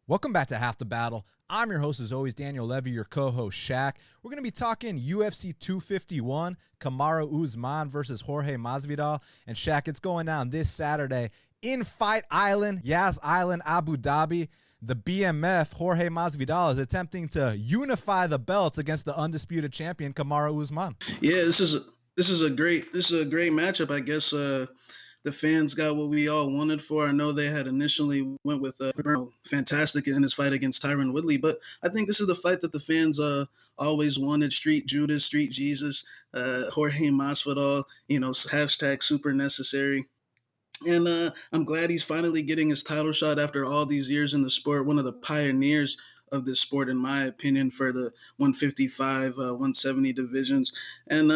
Welcome back to Half the Battle. I'm your host, as always, Daniel Levy, your co-host, Shaq. We're going to be talking UFC 251, Kamaru Usman versus Jorge Masvidal. And Shaq, it's going down this Saturday in Fight Island, Yas Island, Abu Dhabi. The BMF, Jorge Masvidal, is attempting to unify the belts against the undisputed champion, Kamaru Usman. Yeah, this is a great matchup. I guess the fans got what we all wanted for. I know they had initially went with fantastic in his fight against Tyron Woodley, but I think this is the fight that the fans always wanted. Street Judas, Street Jesus, Jorge Masvidal, hashtag super necessary. And I'm glad he's finally getting his title shot after all these years in the sport. One of the pioneers of this sport, in my opinion, for the 155, 170 divisions. And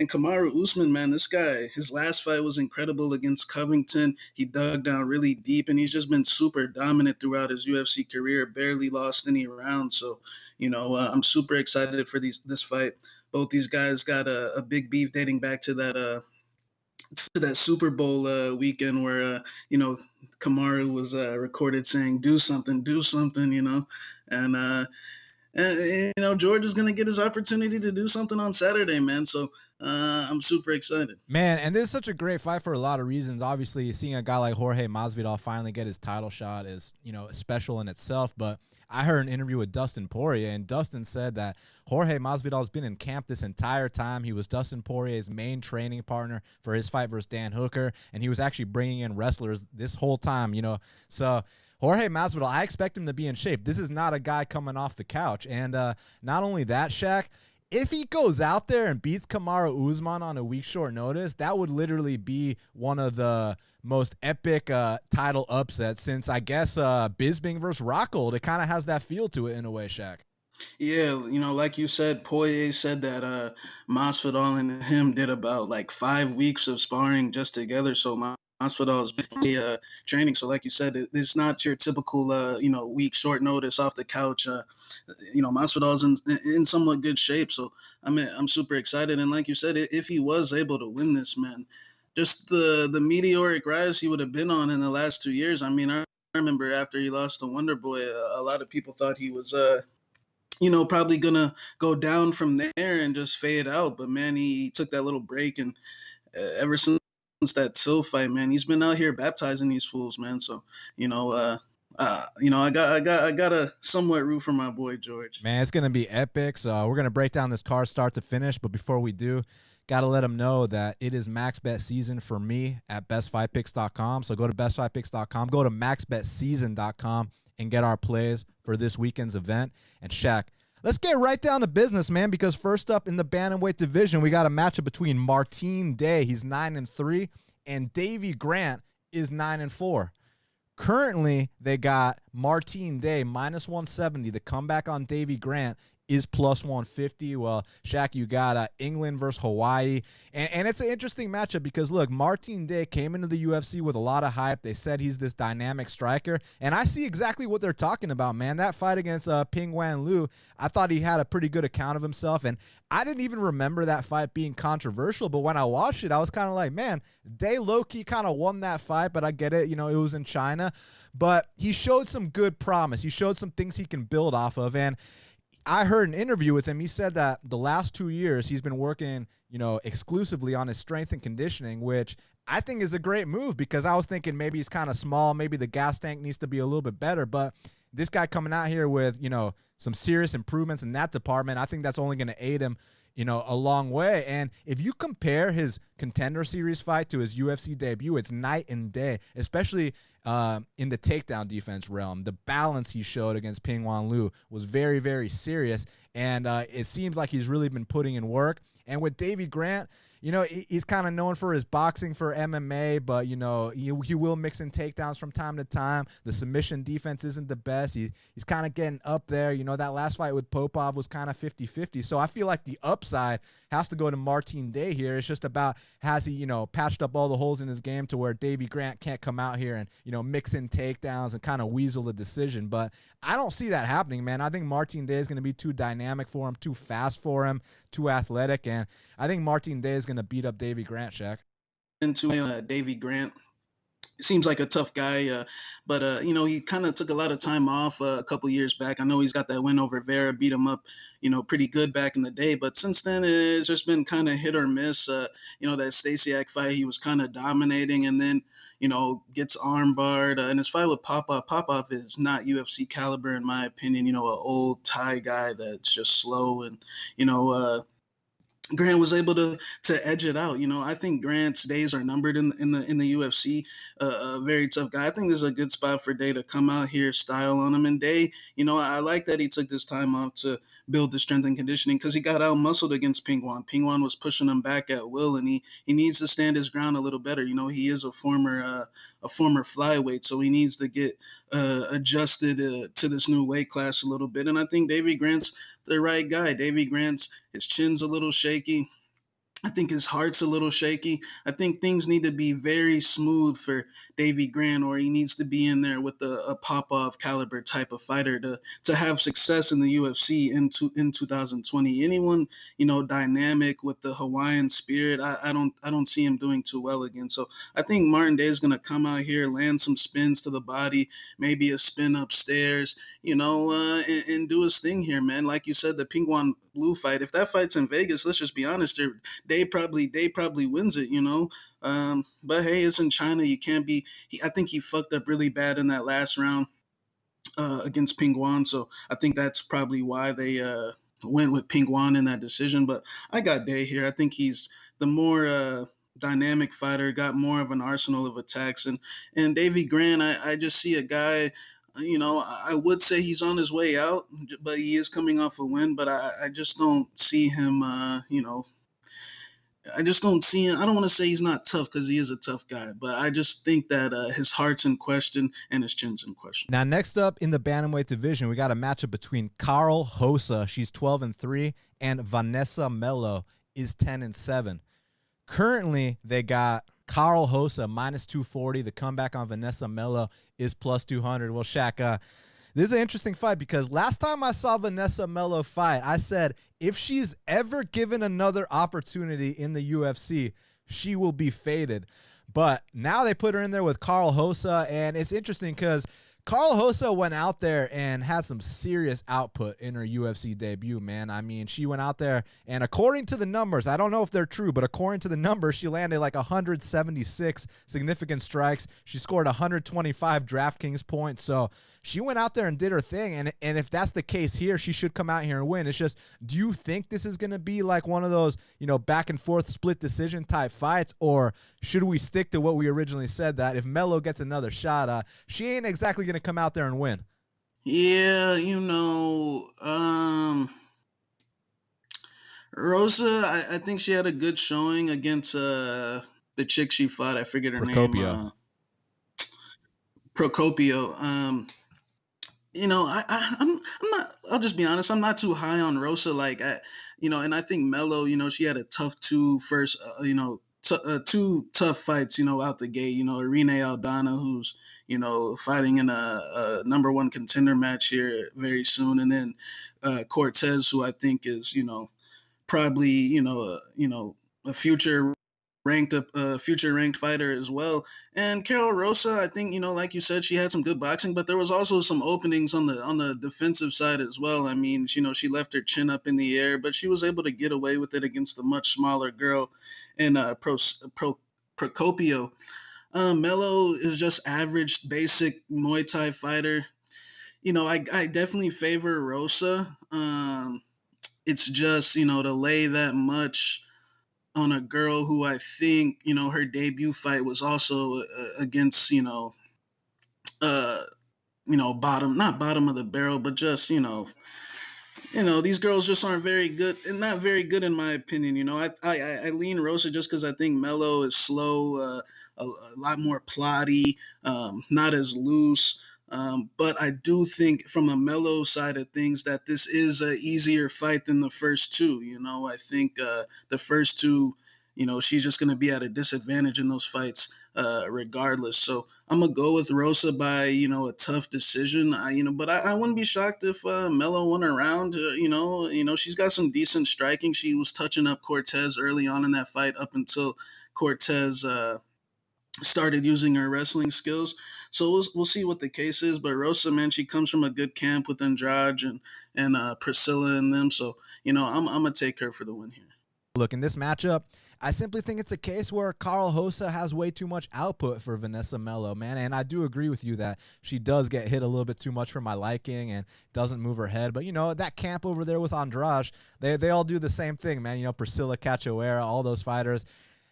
Kamaru Usman, man, this guy, his last fight was incredible against Covington. He dug down really deep, and he's just been super dominant throughout his UFC career, barely lost any rounds. So, I'm super excited for this fight. Both these guys got a big beef dating back to that Super Bowl weekend where Kamaru was recorded saying do something, and George is gonna get his opportunity to do something on Saturday, man. So I'm super excited, man. And this is such a great fight for a lot of reasons. Obviously, seeing a guy like Jorge Masvidal finally get his title shot is special in itself, but I heard an interview with Dustin Poirier, and Dustin said that Jorge Masvidal has been in camp this entire time. He was Dustin Poirier's main training partner for his fight versus Dan Hooker, and he was actually bringing in wrestlers this whole time, So Jorge Masvidal, I expect him to be in shape. This is not a guy coming off the couch. And not only that, Shaq, if he goes out there and beats Kamaru Usman on a week short notice, that would literally be one of the most epic title upsets since, I guess, Bisping versus Rockhold. It kind of has that feel to it in a way, Shaq. Yeah, like you said, Poirier said that Masvidal and him did about 5 weeks of sparring just together. So Masvidal's been training. So like you said, it's not your typical, week short notice off the couch. Masvidal's in somewhat good shape. So I'm super excited. And like you said, if he was able to win this, man, just the meteoric rise he would have been on in the last 2 years. I mean, I remember after he lost to Wonder Boy, a lot of people thought he was, probably gonna go down from there and just fade out. But man, he took that little break, and ever since that Till fight, man, he's been out here baptizing these fools, man. So, I got a somewhat root for my boy George. Man, it's gonna be epic. So we're gonna break down this card start to finish. But before we do, got to let them know that it is max bet season for me at bestfightpicks.com. So go to bestfightpicks.com, go to maxbetseason.com, and get our plays for this weekend's event. And Shaq, let's get right down to business, man, because first up in the bantamweight division, we got a matchup between Marcin Day, he's 9-3, and Davey Grant is 9-4. Currently, they got Marcin Day -170. The comeback on Davey Grant is +150. Well, Shaq, you got England versus Hawaii. And it's an interesting matchup because, look, Marcin Day came into the UFC with a lot of hype. They said he's this dynamic striker. And I see exactly what they're talking about, man. That fight against Ping Wan Liu, I thought he had a pretty good account of himself. And I didn't even remember that fight being controversial. But when I watched it, I was kind of like, man, Day low-key kind of won that fight. But I get it. It was in China. But he showed some good promise. He showed some things he can build off of. And I heard an interview with him. He said that the last 2 years he's been working, exclusively on his strength and conditioning, which I think is a great move because I was thinking maybe he's kind of small. Maybe the gas tank needs to be a little bit better. But this guy coming out here with, some serious improvements in that department, I think that's only going to aid him, a long way. And if you compare his Contender Series fight to his UFC debut, it's night and day, especially in the takedown defense realm. The balance he showed against Ping Wan Liu was very, very serious, and it seems like he's really been putting in work. And with Davey Grant, he's kind of known for his boxing for MMA, but, he will mix in takedowns from time to time. The submission defense isn't the best. He's kind of getting up there. That last fight with Popov was kind of 50-50. So I feel like the upside has to go to Marcin Day here. It's just about, has he, patched up all the holes in his game to where Davey Grant can't come out here and, mix in takedowns and kind of weasel the decision. But I don't see that happening, man. I think Marcin Day is going to be too dynamic for him, too fast for him, too athletic. And I think Marcin Day is going to beat up Davey Grant, Shaq. Into Davey Grant, seems like a tough guy, but you know, he kind of took a lot of time off a couple years back. I know he's got that win over Vera, beat him up, you know, pretty good back in the day. But since then, it's just been kind of hit or miss. You know, that Stasiak fight, he was kind of dominating, and then you know gets armbarred. And his fight with Popov is not UFC caliber in my opinion. You know, an old Thai guy that's just slow, and you know. Grant was able to edge it out. You know, I think Grant's days are numbered in the UFC. A very tough guy. I think this is a good spot for Day to come out here, style on him. And Day, you know, I like that he took this time off to build the strength and conditioning because he got out muscled against Pingwan. Pingwan was pushing him back at will, and he needs to stand his ground a little better. You know, he is a former flyweight, so he needs to get adjusted to this new weight class a little bit. And I think Davey Grant's the right guy. Davey Grant's his chin's a little shaky. I think his heart's a little shaky. I think things need to be very smooth for Davey Grant, or he needs to be in there with a Popov caliber type of fighter to have success in the UFC in 2020. Anyone, you know, dynamic with the Hawaiian spirit, I don't see him doing too well again. So I think Martin Day is gonna come out here, land some spins to the body, maybe a spin upstairs, you know, and do his thing here, man. Like you said, the Pingwan Blue fight. If that fight's in Vegas, let's just be honest, they probably wins it, you know. But hey, it's in China. You can't be. I think he fucked up really bad in that last round against Pingwan. So I think that's probably why they went with Pingwan in that decision. But I got Day here. I think he's the more dynamic fighter, got more of an arsenal of attacks. And Davey Grant, I just see a guy. You know, I would say he's on his way out, but he is coming off a win. But I just don't see him. You know, I just don't see him. I don't want to say he's not tough because he is a tough guy, but I just think that his heart's in question and his chin's in question. Now, next up in the bantamweight division, we got a matchup between Karol Rosa, she's 12-3, and Vanessa Melo is 10-7. Currently, they got Karol Rosa minus 240. The comeback on Vanessa Melo is plus 200. Well, Shaq, this is an interesting fight because last time I saw Vanessa Melo fight, I said if she's ever given another opportunity in the UFC, she will be faded. But now they put her in there with Karol Rosa, and it's interesting because Karol Rosa went out there and had some serious output in her UFC debut, man. I mean, she went out there, and according to the numbers, I don't know if they're true, but according to the numbers, she landed like 176 significant strikes. She scored 125 DraftKings points. So she went out there and did her thing, and if that's the case here, she should come out here and win. It's just, do you think this is going to be like one of those, you know, back and forth split decision type fights, or should we stick to what we originally said, that if Melo gets another shot, she ain't exactly going to come out there and win? Yeah, you know, Rosa, I think she had a good showing against the chick she fought. I forget her name. Procopio. You know, I'm not. I'll just be honest. I'm not too high on Rosa. Like, you know, and I think Melo. You know, she had a tough two tough fights. You know, out the gate. You know, Irene Aldana, who's fighting in a number one contender match here very soon, and then Cortez, who I think is probably a future ranked fighter as well. And Karol Rosa, I think, like you said, she had some good boxing, but there was also some openings on the defensive side as well. I mean, she left her chin up in the air, but she was able to get away with it against a much smaller girl in Procopio. Melo is just average, basic Muay Thai fighter. I definitely favor Rosa. It's just, to lay that much on a girl who I think, her debut fight was also against, not bottom of the barrel, but just, these girls just aren't very good, and not very good in my opinion. I lean Rosa just because I think Melo is slow, a lot more plotty, not as loose. But I do think from a Melo side of things that this is an easier fight than the first two. I think the first two, she's just going to be at a disadvantage in those fights regardless. So I'm going to go with Rosa by, a tough decision. But I wouldn't be shocked if Melo won around. She's got some decent striking. She was touching up Cortez early on in that fight up until Cortez started using her wrestling skills. So we'll see what the case is. But Rosa, man, she comes from a good camp with Andrade and Priscilla and them. So I'm gonna take her for the win here. Look, in this matchup, I simply think it's a case where Karol Rosa has way too much output for Vanessa Melo, man. And I do agree with you that she does get hit a little bit too much for my liking and doesn't move her head. But, that camp over there with Andrade, they all do the same thing, man. Priscilla Cachoeira, all those fighters,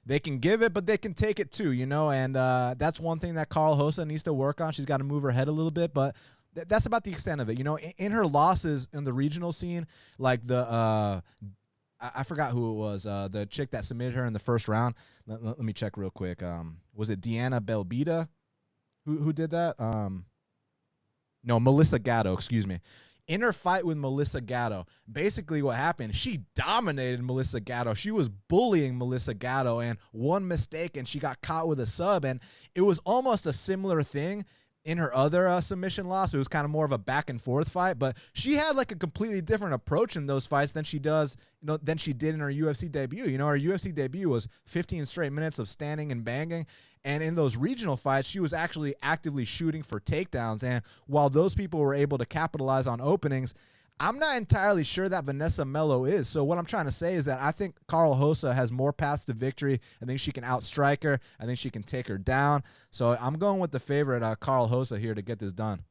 they can give it, but they can take it too, and that's one thing that Karol Rosa needs to work on. She's got to move her head a little bit, but that's about the extent of it. In her losses in the regional scene, like I forgot who it was, the chick that submitted her in the first round. Let me check real quick. Was it Deanna Belbita who did that? No, Melissa Gatto, excuse me. In her fight with Melissa Gatto, basically what happened, she dominated Melissa Gatto. She was bullying Melissa Gatto, and one mistake, and she got caught with a sub, and it was almost a similar thing in her other submission loss. It was kind of more of a back and forth fight, but she had like a completely different approach in those fights than she did in her UFC debut. Her UFC debut was 15 straight minutes of standing and banging. And in those regional fights, she was actually actively shooting for takedowns. And while those people were able to capitalize on openings, I'm not entirely sure that Vanessa Melo is. So what I'm trying to say is that I think Karol Rosa has more paths to victory. I think she can outstrike her. I think she can take her down. So I'm going with the favorite, Karol Rosa, here to get this done.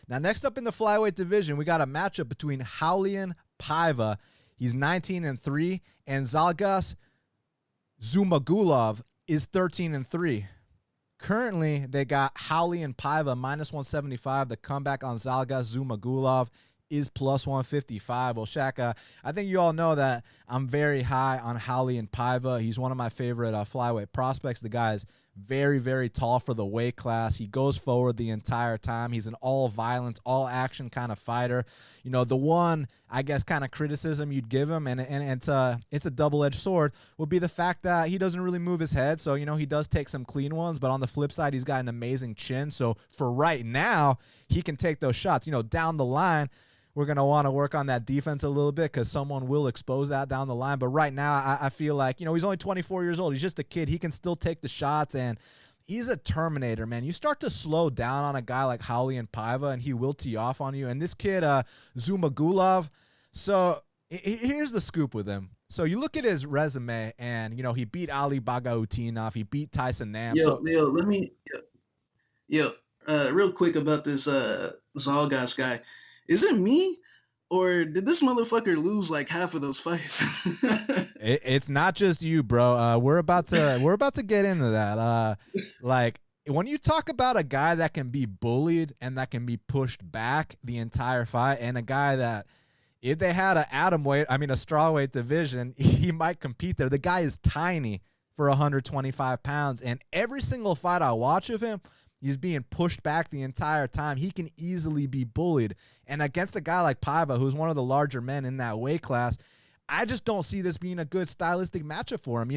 Now, next up in the flyweight division, we got a matchup between Raulian Paiva. He's 19-3, and Zhalgas Zhumagulov is 13-3. Currently, they got Raulian Paiva -175. The comeback on Zhalgas Zhumagulov is +155. Well, Shaq, I think you all know that I'm very high on Raulian Paiva. He's one of my favorite flyweight prospects. The guy is very, very tall for the weight class. He goes forward the entire time. He's an all-violence, all-action kind of fighter. The one, I guess, kind of criticism you'd give him, and it's a double-edged sword, would be the fact that he doesn't really move his head. So, he does take some clean ones, but on the flip side, he's got an amazing chin. So for right now, he can take those shots. Down the line, we're going to want to work on that defense a little bit because someone will expose that down the line. But right now, I feel like, he's only 24 years old. He's just a kid. He can still take the shots, and he's a Terminator, man. You start to slow down on a guy like Raulian Paiva, and he will tee off on you. And this kid, Zhumagulov, so here's the scoop with him. So you look at his resume, and, he beat Ali Bagautinov. He beat Tyson Nam. Let me real quick about this Zhalgas guy. Is it me, or did this motherfucker lose like half of those fights? It's not just you, bro. We're about to get into that. Like when you talk about a guy that can be bullied and that can be pushed back the entire fight, and a guy that if they had a strawweight division, he might compete there. The guy is tiny for 125 pounds, and every single fight I watch of him, he's being pushed back the entire time. He can easily be bullied. And against a guy like Paiva, who's one of the larger men in that weight class, I just don't see this being a good stylistic matchup for him.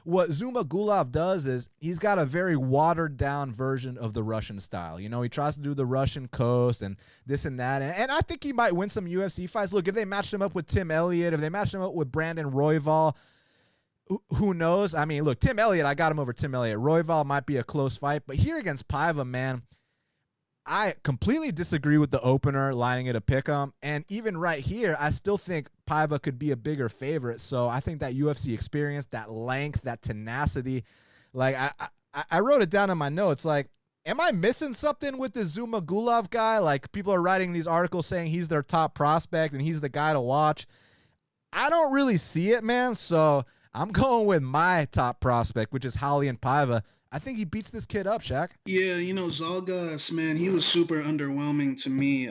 What Zhumagulov does is he's got a very watered-down version of the Russian style. He tries to do the Russian coast and this and that. And I think he might win some UFC fights. Look, if they matched him up with Tim Elliott, if they matched him up with Brandon Royval, who knows? I mean, look, Tim Elliott, I got him over Tim Elliott. Royval might be a close fight, but here against Paiva, man, I completely disagree with the opener, lining it a pick'em. And even right here, I still think Paiva could be a bigger favorite. So I think that UFC experience, that length, that tenacity, like I wrote it down in my notes, like, am I missing something with this Zhumagulov guy? Like, people are writing these articles saying he's their top prospect and he's the guy to watch. I don't really see it, man. So I'm going with my top prospect, which is Raulian Paiva. I think he beats this kid up, Shaq. Yeah, Zhalgas, man, he was super underwhelming to me.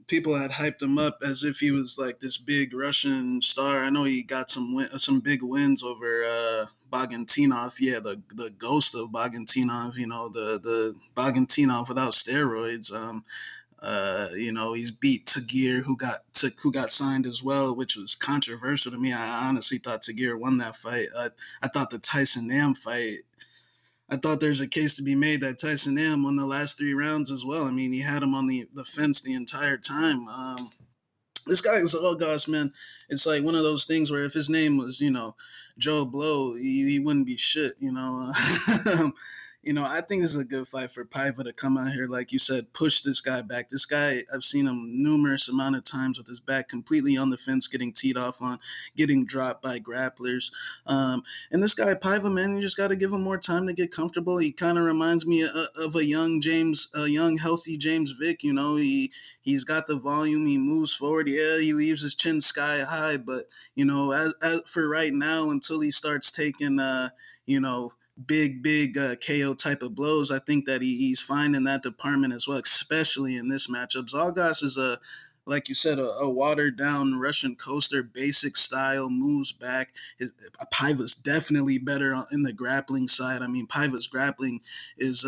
People had hyped him up as if he was like this big Russian star. I know he got some big wins over Bogatinov. Yeah, the ghost of Bogatinov. The Bogatinov without steroids. He's beat Tagir, who got signed as well, which was controversial to me. I honestly thought Tagir won that fight. I thought the Tyson Nam fight, I thought there's a case to be made that Tyson Nam won the last 3 rounds as well. I mean, he had him on the fence the entire time. This guy is Zhalgas, man. It's like one of those things where if his name was, Joe Blow, he wouldn't be shit, I think this is a good fight for Paiva to come out here, like you said, push this guy back. This guy, I've seen him numerous amount of times with his back completely on the fence, getting teed off on, getting dropped by grapplers. And this guy Paiva, man, you just got to give him more time to get comfortable. He kind of reminds me of a young, healthy James Vick. He's got the volume. He moves forward. Yeah, he leaves his chin sky high, but as for right now, until he starts taking, big KO type of blows, I think that he's fine in that department as well, especially in this matchup. Zhalgas is like you said, a watered down Russian coaster, basic style, moves back. Paiva's definitely better in the grappling side. I mean, Paiva's grappling is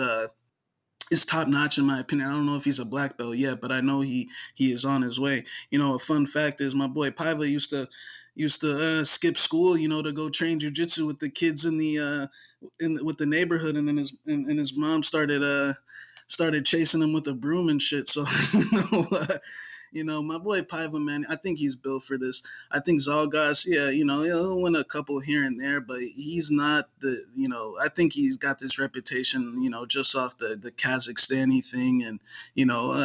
top notch in my opinion. I don't know if he's a black belt yet, but I know he is on his way. A fun fact is my boy Paiva used to skip school, to go train jujitsu with the kids in the with the neighborhood, and then his mom started chasing him with a broom and shit. So my boy Paiva, man, I think he's built for this. I think Zhalgas, yeah, he'll win a couple here and there, but he's not I think he's got this reputation, just off the Kazakhstani thing and,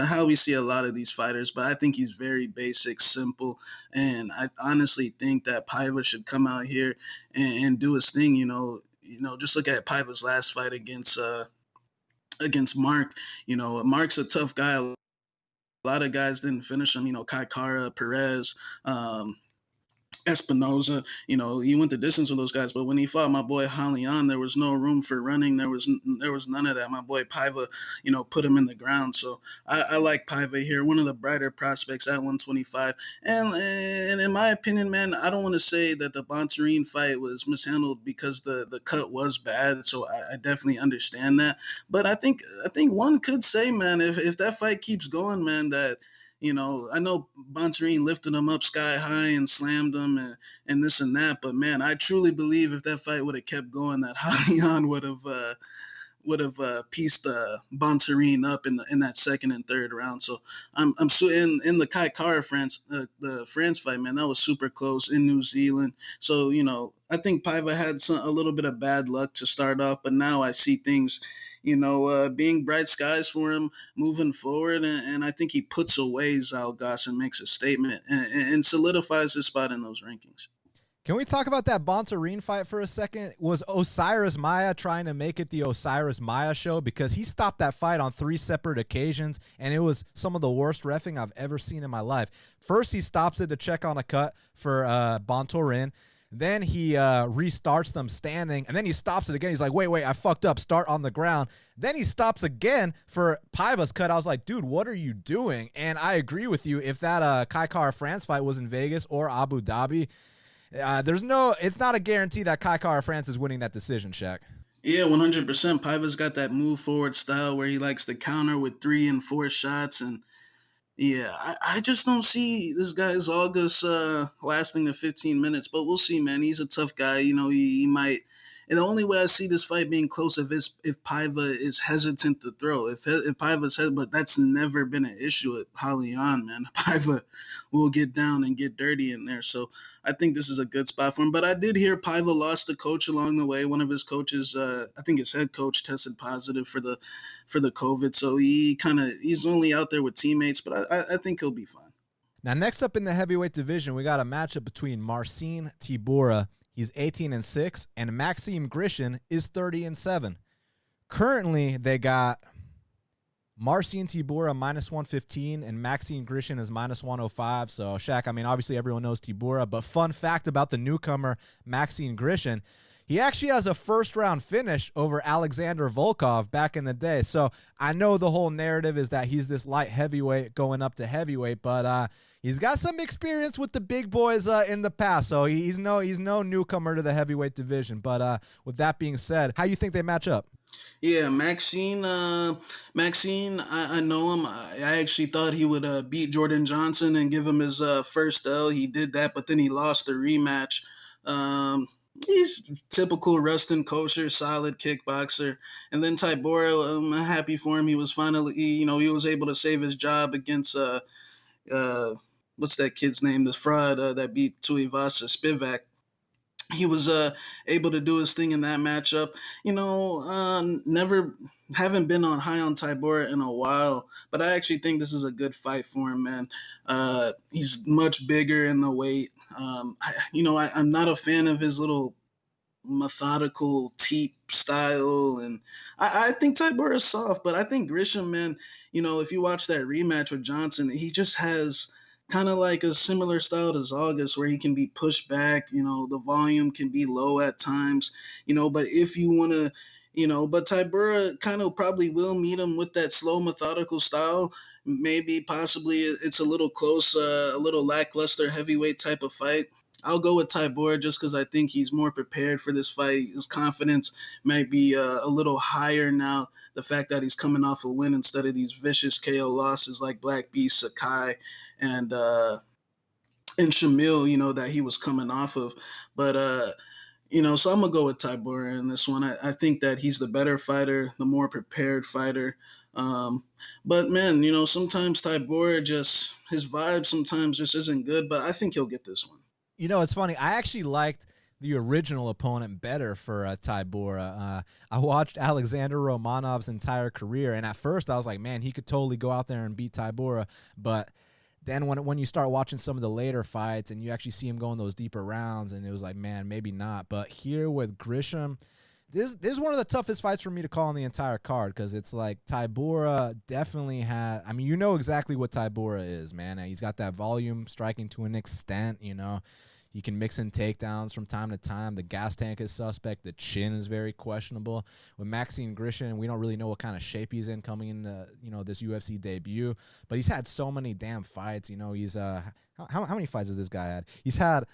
how we see a lot of these fighters. But I think he's very basic, simple. And I honestly think that Paiva should come out here and do his thing, just look at Paiva's last fight against Mark. Mark's a tough guy. A lot of guys didn't finish him, Kai Kara, Perez, Espinoza, he went the distance with those guys. But when he fought my boy Raulian, there was no room for running. There was none of that. My boy Paiva, put him in the ground. So I like Paiva here, one of the brighter prospects at 125. And in my opinion, man, I don't want to say that the Bontarine fight was mishandled because the cut was bad. So I definitely understand that. But I think one could say, man, if that fight keeps going, man, that I know Bontarine lifted him up sky high and slammed him and this and that, but man, I truly believe if that fight would have kept going, that Raulian would have pieced Bontarine up in that second and third round. So I'm so in the Kai Kara the France fight, man, that was super close in New Zealand. So I think Paiva had a little bit of bad luck to start off, but now I see things being bright skies for him moving forward. And I think he puts away Zhalgas and makes a statement and solidifies his spot in those rankings. Can we talk about that Bontarine fight for a second? Was Osiris Maia trying to make it the Osiris Maia show? Because he stopped that fight on 3 separate occasions, and it was some of the worst reffing I've ever seen in my life. First, he stops it to check on a cut for Bontarine. Then he restarts them standing, and then he stops it again. He's like, wait, I fucked up. Start on the ground. Then he stops again for Paiva's cut. I was like, dude, what are you doing? And I agree with you. If that Kai Kara France fight was in Vegas or Abu Dhabi, it's not a guarantee that Kai Kara France is winning that decision, Shaq. Yeah, 100%. Paiva's got that move forward style where he likes to counter with 3 and 4 shots. And yeah, I just don't see this guy Zhalgas lasting the 15 minutes, but we'll see, man. He's a tough guy. He might. And the only way I see this fight being close if Paiva is hesitant to throw. If Paiva's but that's never been an issue at Raulian, man. Paiva will get down and get dirty in there. So I think this is a good spot for him. But I did hear Paiva lost a coach along the way. One of his coaches, I think his head coach, tested positive for the COVID. So he's only out there with teammates, but I think he'll be fine. Now, next up in the heavyweight division, we got a matchup between Marcin Tybura. He's 18-6, and Maxim Grishin is 30-7. Currently, they got Marcin Tybura -115, and Maxim Grishin is -105. So, Shaq, I mean, obviously everyone knows Tybura, but fun fact about the newcomer, Maxim Grishin, he actually has a first-round finish over Alexander Volkov back in the day. So, I know the whole narrative is that he's this light heavyweight going up to heavyweight, but he's got some experience with the big boys in the past, so he's no newcomer to the heavyweight division. But with that being said, how you think they match up? Yeah, Maxine, I know him. I actually thought he would beat Jordan Johnson and give him his first L. He did that, but then he lost the rematch. He's typical Rustin kosher, solid kickboxer. And then Tybura, I'm happy for him. He was finally, he was able to save his job against what's that kid's name? The fraud that beat Tuivasa Spivak. He was able to do his thing in that matchup. Never haven't been on high on Tybura in a while, but I actually think this is a good fight for him, man. He's much bigger in the weight. I'm not a fan of his little methodical teep style, and I think Tybura is soft, but I think Grishin, man, if you watch that rematch with Johnson, he just has kind of like a similar style to Zhalgas where he can be pushed back, the volume can be low at times, but if you want to, but Tybura kind of probably will meet him with that slow methodical style. Maybe possibly it's a little close, a little lackluster heavyweight type of fight. I'll go with Tybura just because I think he's more prepared for this fight. His confidence might be a little higher now. The fact that he's coming off a win instead of these vicious KO losses like Black Beast, Sakai, and Shamil, that he was coming off of. But, so I'm going to go with Tybura in this one. I think that he's the better fighter, the more prepared fighter. But, man, sometimes Tybura his vibe sometimes just isn't good, but I think he'll get this one. It's funny. I actually liked the original opponent better for Tybura. I watched Alexander Romanov's entire career, and at first I was like, man, he could totally go out there and beat Tybura. But then when you start watching some of the later fights and you actually see him go in those deeper rounds, and it was like, man, maybe not. But here with Grishin, this is one of the toughest fights for me to call on the entire card because it's like Tybura definitely had. I mean, you know exactly what Tybura is, man. He's got that volume striking to an extent, He can mix in takedowns from time to time. The gas tank is suspect. The chin is very questionable. With Maxim Grishin, we don't really know what kind of shape he's in coming into, this UFC debut. But he's had so many damn fights. He's how many fights has this guy had? He's had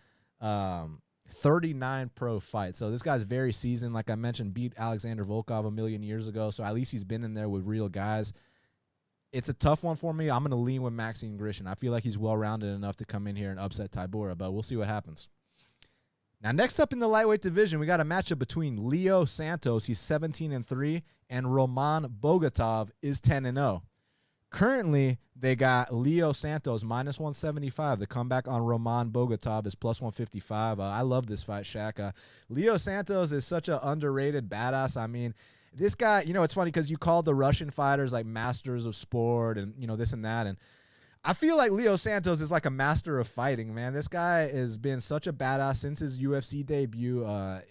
39 pro fights. So this guy's very seasoned. Like I mentioned, beat Alexander Volkov a million years ago. So at least he's been in there with real guys. It's a tough one for me. I'm going to lean with Maxim Grishin. I feel like he's well-rounded enough to come in here and upset Tybura, but we'll see what happens. Now, next up in the lightweight division, we got a matchup between Leo Santos, he's 17-3, and Roman Bogatov is 10-0. Currently, they got Leo Santos minus 175. The comeback on Roman Bogatov is plus 155. I love this fight, Shaq. Leo Santos is such an underrated badass. I mean, this guy, it's funny because you call the Russian fighters like masters of sport and, this and that. And I feel like Leo Santos is like a master of fighting, man. This guy has been such a badass since his UFC debut.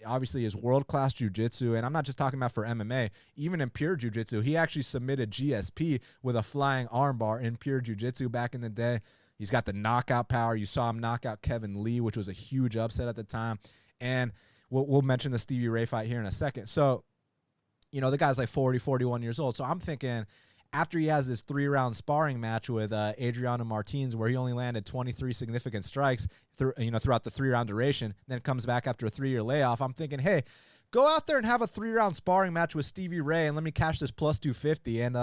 Obviously, his world-class jiu-jitsu, and I'm not just talking about for MMA. Even in pure jiu-jitsu, he actually submitted GSP with a flying armbar in pure jiu-jitsu back in the day. He's got the knockout power. You saw him knock out Kevin Lee, which was a huge upset at the time. And we'll mention the Stevie Ray fight here in a second. So, the guy's like 40, 41 years old. So I'm thinking after he has this 3-round sparring match with Adriano Martins where he only landed 23 significant strikes throughout the 3-round duration, then comes back after a 3-year layoff, I'm thinking, hey, go out there and have a 3-round sparring match with Stevie Ray and let me cash this plus 250. And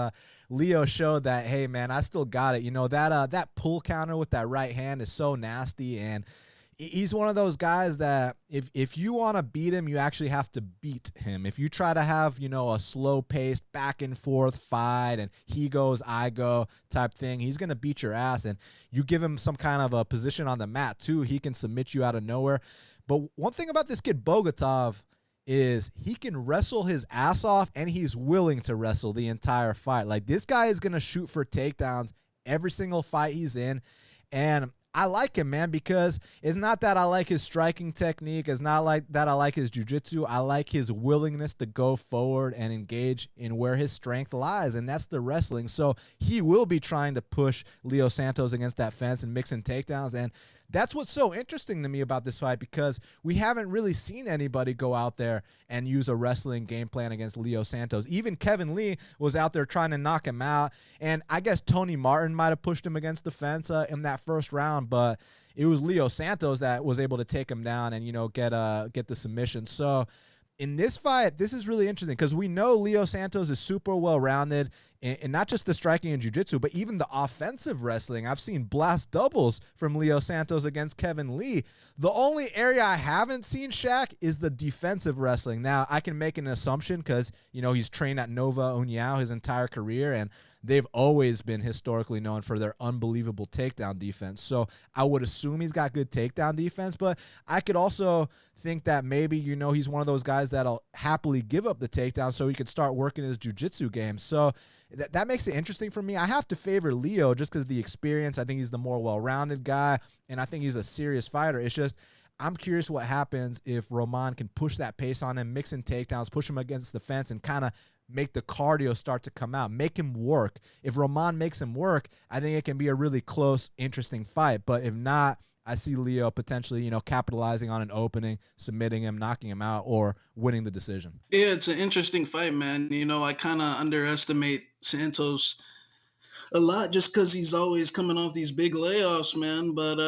Leo showed that, hey, man, I still got it. That pull counter with that right hand is so nasty, and he's one of those guys that if you want to beat him, you actually have to beat him. If you try to have, a slow-paced, back-and-forth fight and he goes, I go type thing, he's going to beat your ass. And you give him some kind of a position on the mat, too, he can submit you out of nowhere. But one thing about this kid, Bogatov, is he can wrestle his ass off, and he's willing to wrestle the entire fight. Like, this guy is going to shoot for takedowns every single fight he's in. And I like him, man, because it's not that I like his striking technique. It's not like that I like his jiu-jitsu. I like his willingness to go forward and engage in where his strength lies, and that's the wrestling. So he will be trying to push Leo Santos against that fence and mix in takedowns, and that's what's so interesting to me about this fight because we haven't really seen anybody go out there and use a wrestling game plan against Leo Santos. Even Kevin Lee was out there trying to knock him out, and I guess Tony Martin might have pushed him against the fence in that first round, but it was Leo Santos that was able to take him down and, get the submission. So in this fight, this is really interesting because we know Leo Santos is super well-rounded. and not just the striking and jiu-jitsu, but even the offensive wrestling. I've seen blast doubles from Leo Santos against Kevin Lee. The only area I haven't seen, Shaq, is the defensive wrestling. Now, I can make an assumption because, he's trained at Nova União his entire career, and they've always been historically known for their unbelievable takedown defense. So I would assume he's got good takedown defense, but I could also think that maybe, he's one of those guys that'll happily give up the takedown so he could start working his jiu-jitsu game. So that makes it interesting for me. I have to favor Leo just because of the experience. I think he's the more well-rounded guy, and I think he's a serious fighter. It's just I'm curious what happens if Roman can push that pace on him, mix in takedowns, push him against the fence, and kind of make the cardio start to come out, make him work. If Roman makes him work, I think it can be a really close, interesting fight. But if not, I see Leo potentially, capitalizing on an opening, submitting him, knocking him out, or winning the decision. Yeah, it's an interesting fight, man. I kind of underestimate Santos a lot just because he's always coming off these big layoffs, man. But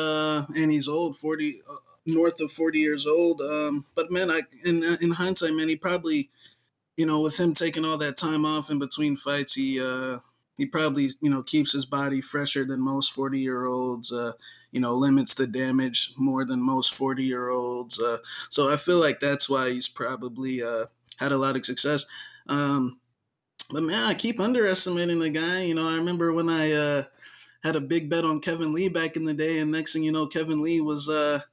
and he's old, 40, north of 40 years old. But man, in hindsight, man, he probably, with him taking all that time off in between fights, he probably, keeps his body fresher than most 40-year-olds, limits the damage more than most 40-year-olds. So I feel like that's why he's probably had a lot of success. But man, I keep underestimating the guy. I remember when I had a big bet on Kevin Lee back in the day, and next thing you know, Kevin Lee was, had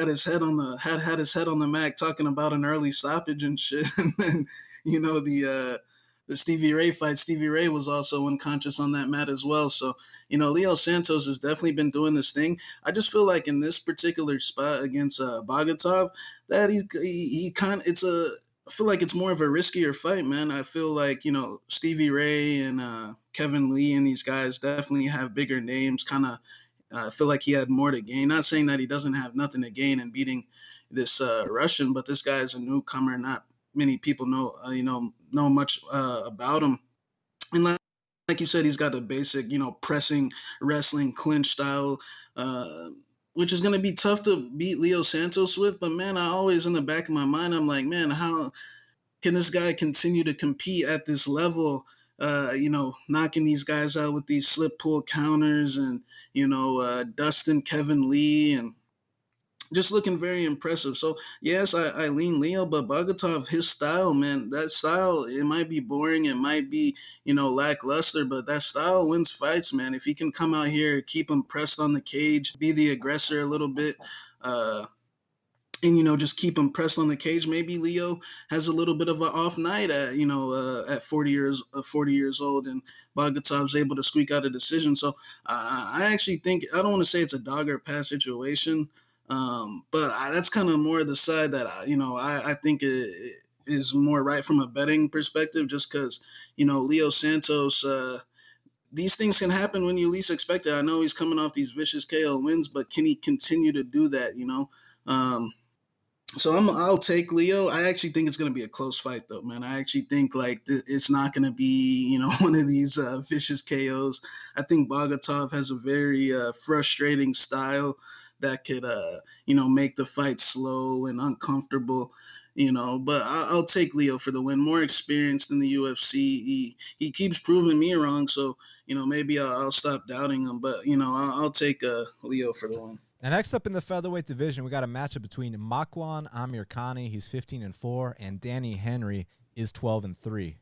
his head on the mat talking about an early stoppage and shit. And then, the Stevie Ray fight, Stevie Ray was also unconscious on that mat as well. So, Leo Santos has definitely been doing this thing. I just feel like in this particular spot against Bogatov, that I feel like it's more of a riskier fight, man. I feel like, Stevie Ray and Kevin Lee and these guys definitely have bigger names. I feel like he had more to gain. Not saying that he doesn't have nothing to gain in beating this Russian, but this guy is a newcomer. Not many people know much about him. And like you said, he's got the basic, pressing, wrestling, clinch style, which is going to be tough to beat Leo Santos with. But, man, I always in the back of my mind, I'm like, man, how can this guy continue to compete at this level, knocking these guys out with these slip pull counters and, dusting Kevin Lee and just looking very impressive. So, yes, I lean Leo, but Bogatov, his style, man, that style, it might be boring. It might be, lackluster, but that style wins fights, man. If he can come out here, keep him pressed on the cage, be the aggressor a little bit, and, just keep him pressed on the cage. Maybe Leo has a little bit of an off night at 40 years old, and Bogatov's able to squeak out a decision. So I actually think, I don't want to say it's a dog or pass situation, but that's kind of more the side that, I think it is more right from a betting perspective, just because, Leo Santos, these things can happen when you least expect it. I know he's coming off these vicious KO wins, but can he continue to do that, So I'll take Leo. I actually think it's going to be a close fight, though, man. I actually think it's not going to be, one of these vicious KOs. I think Bogatov has a very frustrating style that could, make the fight slow and uncomfortable, But I'll take Leo for the win. More experienced in the UFC. He keeps proving me wrong, so maybe I'll stop doubting him. But I'll take Leo for the win. Now, next up in the featherweight division, we got a matchup between Makwan Amirkhani, he's 15-4, and Danny Henry is 12-3.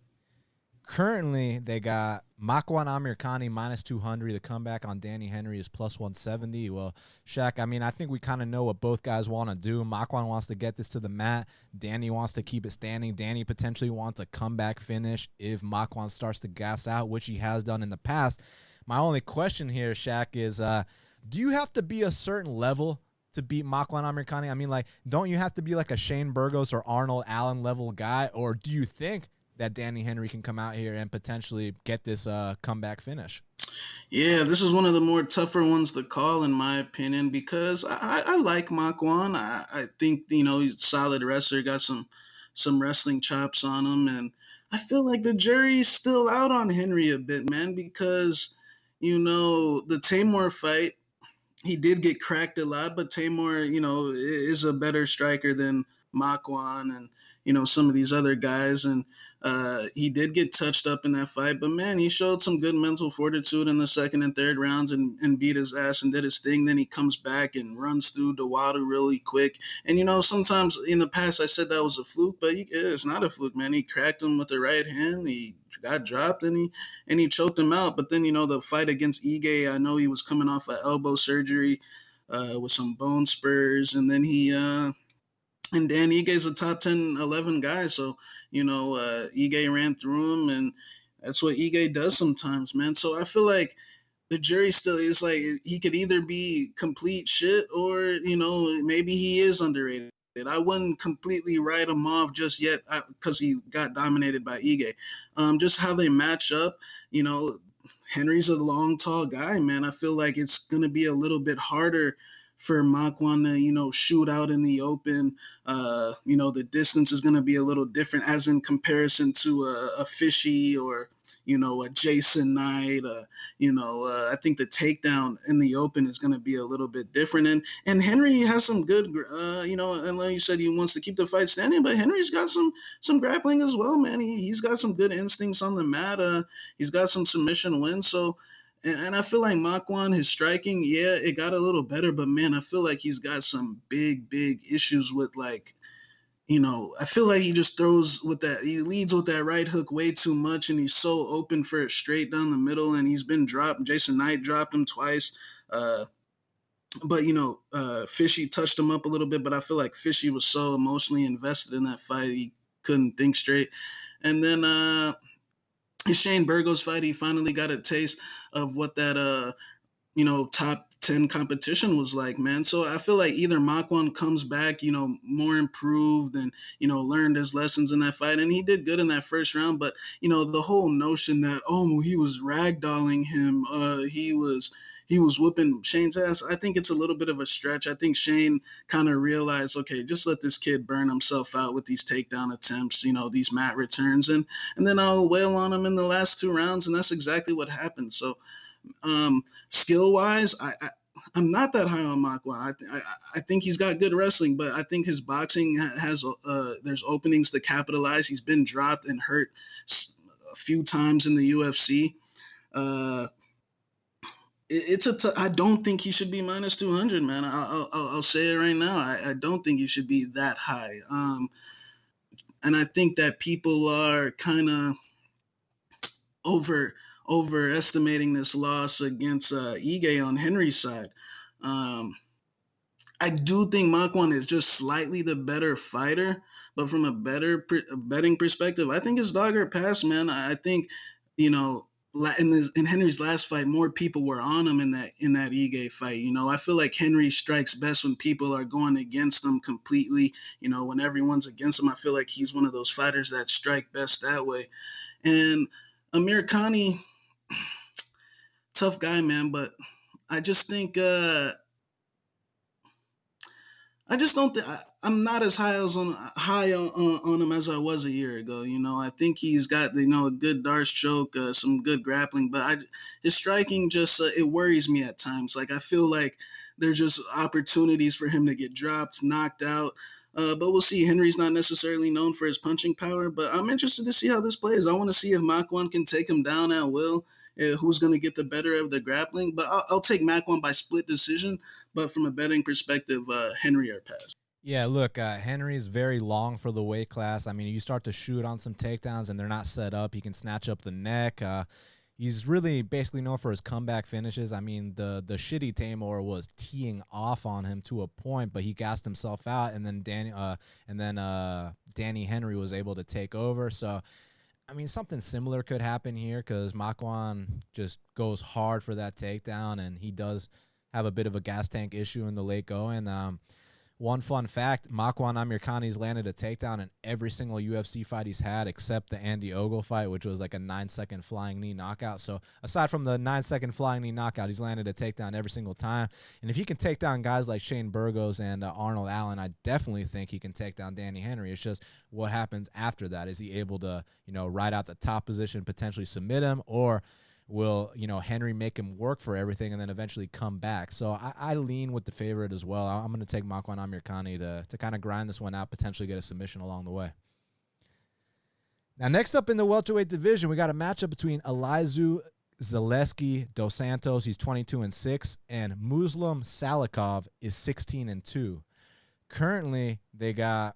Currently, they got Makwan Amirkhani minus 200. The comeback on Danny Henry is plus 170. Well, Shaq, I think we kind of know what both guys want to do. Makwan wants to get this to the mat. Danny wants to keep it standing. Danny potentially wants a comeback finish if Makwan starts to gas out, which he has done in the past. My only question here, Shaq, is do you have to be a certain level to beat Makwan Amirkhani? Don't you have to be like a Shane Burgos or Arnold Allen level guy? Or do you think that Danny Henry can come out here and potentially get this comeback finish? Yeah, this is one of the more tougher ones to call, in my opinion, because I like Makwan. I think, he's a solid wrestler, got some wrestling chops on him. And I feel like the jury's still out on Henry a bit, man, because, the Tamor fight, he did get cracked a lot, but Tamor, is a better striker than Makwan and, some of these other guys. And he did get touched up in that fight, but man, he showed some good mental fortitude in the second and third rounds and beat his ass and did his thing. Then he comes back and runs through Dawadu really quick. And, sometimes in the past I said that was a fluke, but it's not a fluke, man. He cracked him with the right hand. He got dropped and he choked him out. But then, the fight against Ige, I know he was coming off an elbow surgery with some bone spurs. And then and Dan Ige's a top 10, 11 guy. So, Ige ran through him, and that's what Ige does sometimes, man. So I feel like the jury still is like, he could either be complete shit or, maybe he is underrated. I wouldn't completely write him off just yet because he got dominated by Ige. Just how they match up, Henry's a long, tall guy, man. I feel like it's going to be a little bit harder for Makwan to, shoot out in the open. The distance is going to be a little different as in comparison to a Fishy or, a Jason Knight. I think the takedown in the open is going to be a little bit different. And Henry has some good, and like you said, he wants to keep the fight standing, but Henry's got some grappling as well, man. He's got some good instincts on the mat. He's got some submission wins. So, and I feel like Makwan, his striking, yeah, it got a little better, but man, I feel like he's got some big, big issues with I feel like he just he leads with that right hook way too much, and he's so open for it straight down the middle, and he's been dropped. Jason Knight dropped him twice. But Fishy touched him up a little bit, but I feel like Fishy was so emotionally invested in that fight, he couldn't think straight. And then, Shane Burgos fight, he finally got a taste of what that top 10 competition was like, man. So I feel like either Makwan comes back, more improved and, learned his lessons in that fight. And he did good in that first round. But, the whole notion that, he was ragdolling him, he was whooping Shane's ass, I think it's a little bit of a stretch. I think Shane kind of realized, okay, just let this kid burn himself out with these takedown attempts, these mat returns, and then I'll wail on him in the last 2 rounds, and that's exactly what happened. So skill-wise, I'm not that high on Makwan. I think he's got good wrestling, but I think his boxing has there's openings to capitalize. He's been dropped and hurt a few times in the UFC. I don't think he should be minus 200, man. I'll say it right now. I don't think he should be that high. And I think that people are kind of overestimating this loss against Ige on Henry's side. I do think Makwan is just slightly the better fighter, but from a betting perspective, I think his dogger passed, man. I think, in Henry's last fight, more people were on him in that Ige fight. I feel like Henry strikes best when people are going against him completely. When everyone's against him, I feel like he's one of those fighters that strike best that way. And Amirkhani, tough guy, man, but I just think I'm not as high on him as I was a year ago. I think he's got a good darts choke, some good grappling, but his striking just it worries me at times. Like I feel like there's just opportunities for him to get dropped, knocked out. But we'll see. Henry's not necessarily known for his punching power, but I'm interested to see how this plays. I want to see if Makwan can take him down at will. Who's going to get the better of the grappling? But I'll take Makwan by split decision. But from a betting perspective, Henry or pass. Yeah, look, Henry's very long for the weight class. I mean, you start to shoot on some takedowns and they're not set up. He can snatch up the neck. He's really basically known for his comeback finishes. I mean, the shitty Tamor was teeing off on him to a point, but he gassed himself out, and then Danny Henry was able to take over. So, I mean, something similar could happen here because Makwan just goes hard for that takedown, and he does have a bit of a gas tank issue in the late going. One fun fact, Makwan Amirkhani's landed a takedown in every single UFC fight he's had except the Andy Ogle fight, which was like a 9-second flying knee knockout. So aside from the 9-second flying knee knockout, he's landed a takedown every single time. And if he can take down guys like Shane Burgos and Arnold Allen, I definitely think he can take down Danny Henry. It's just what happens after that. Is he able to, ride out the top position, potentially submit him, or will, Henry make him work for everything and then eventually come back. So I lean with the favorite as well. I'm going to take Makwan Amirkhani to kind of grind this one out, potentially get a submission along the way. Now, next up in the welterweight division, we got a matchup between Elizeu Zaleski dos Santos, he's 22-6, and Muslim Salikhov is 16-2. Currently, they got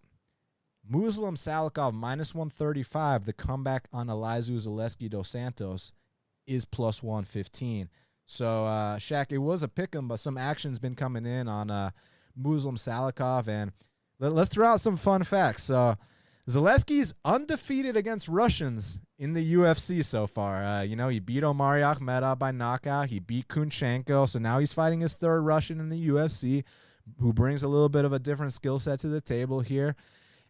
Muslim Salikhov minus 135. The comeback on Elizeu Zaleski dos Santos is plus 115. So, Shaq, it was a pick'em, but some action's been coming in on Muslim Salikhov, and let's throw out some fun facts. So, Zaleski's undefeated against Russians in the UFC so far. He beat Omari Akhmedov by knockout. He beat Kunchenko, so now he's fighting his third Russian in the UFC, who brings a little bit of a different skill set to the table here.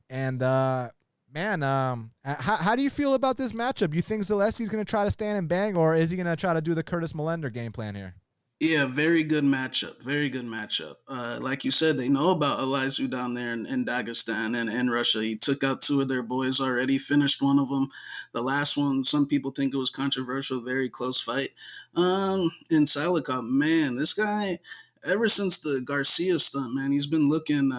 And, how do you feel about this matchup? You think Zaleski's going to try to stand and bang, or is he going to try to do the Curtis Millender game plan here? Yeah, very good matchup. Very good matchup. Like you said, they know about Elizeu down there in Dagestan and Russia. He took out two of their boys already, finished one of them. The last one, some people think it was controversial, very close fight. In Salikhov, man, this guy, ever since the Garcia stunt, man, he's been looking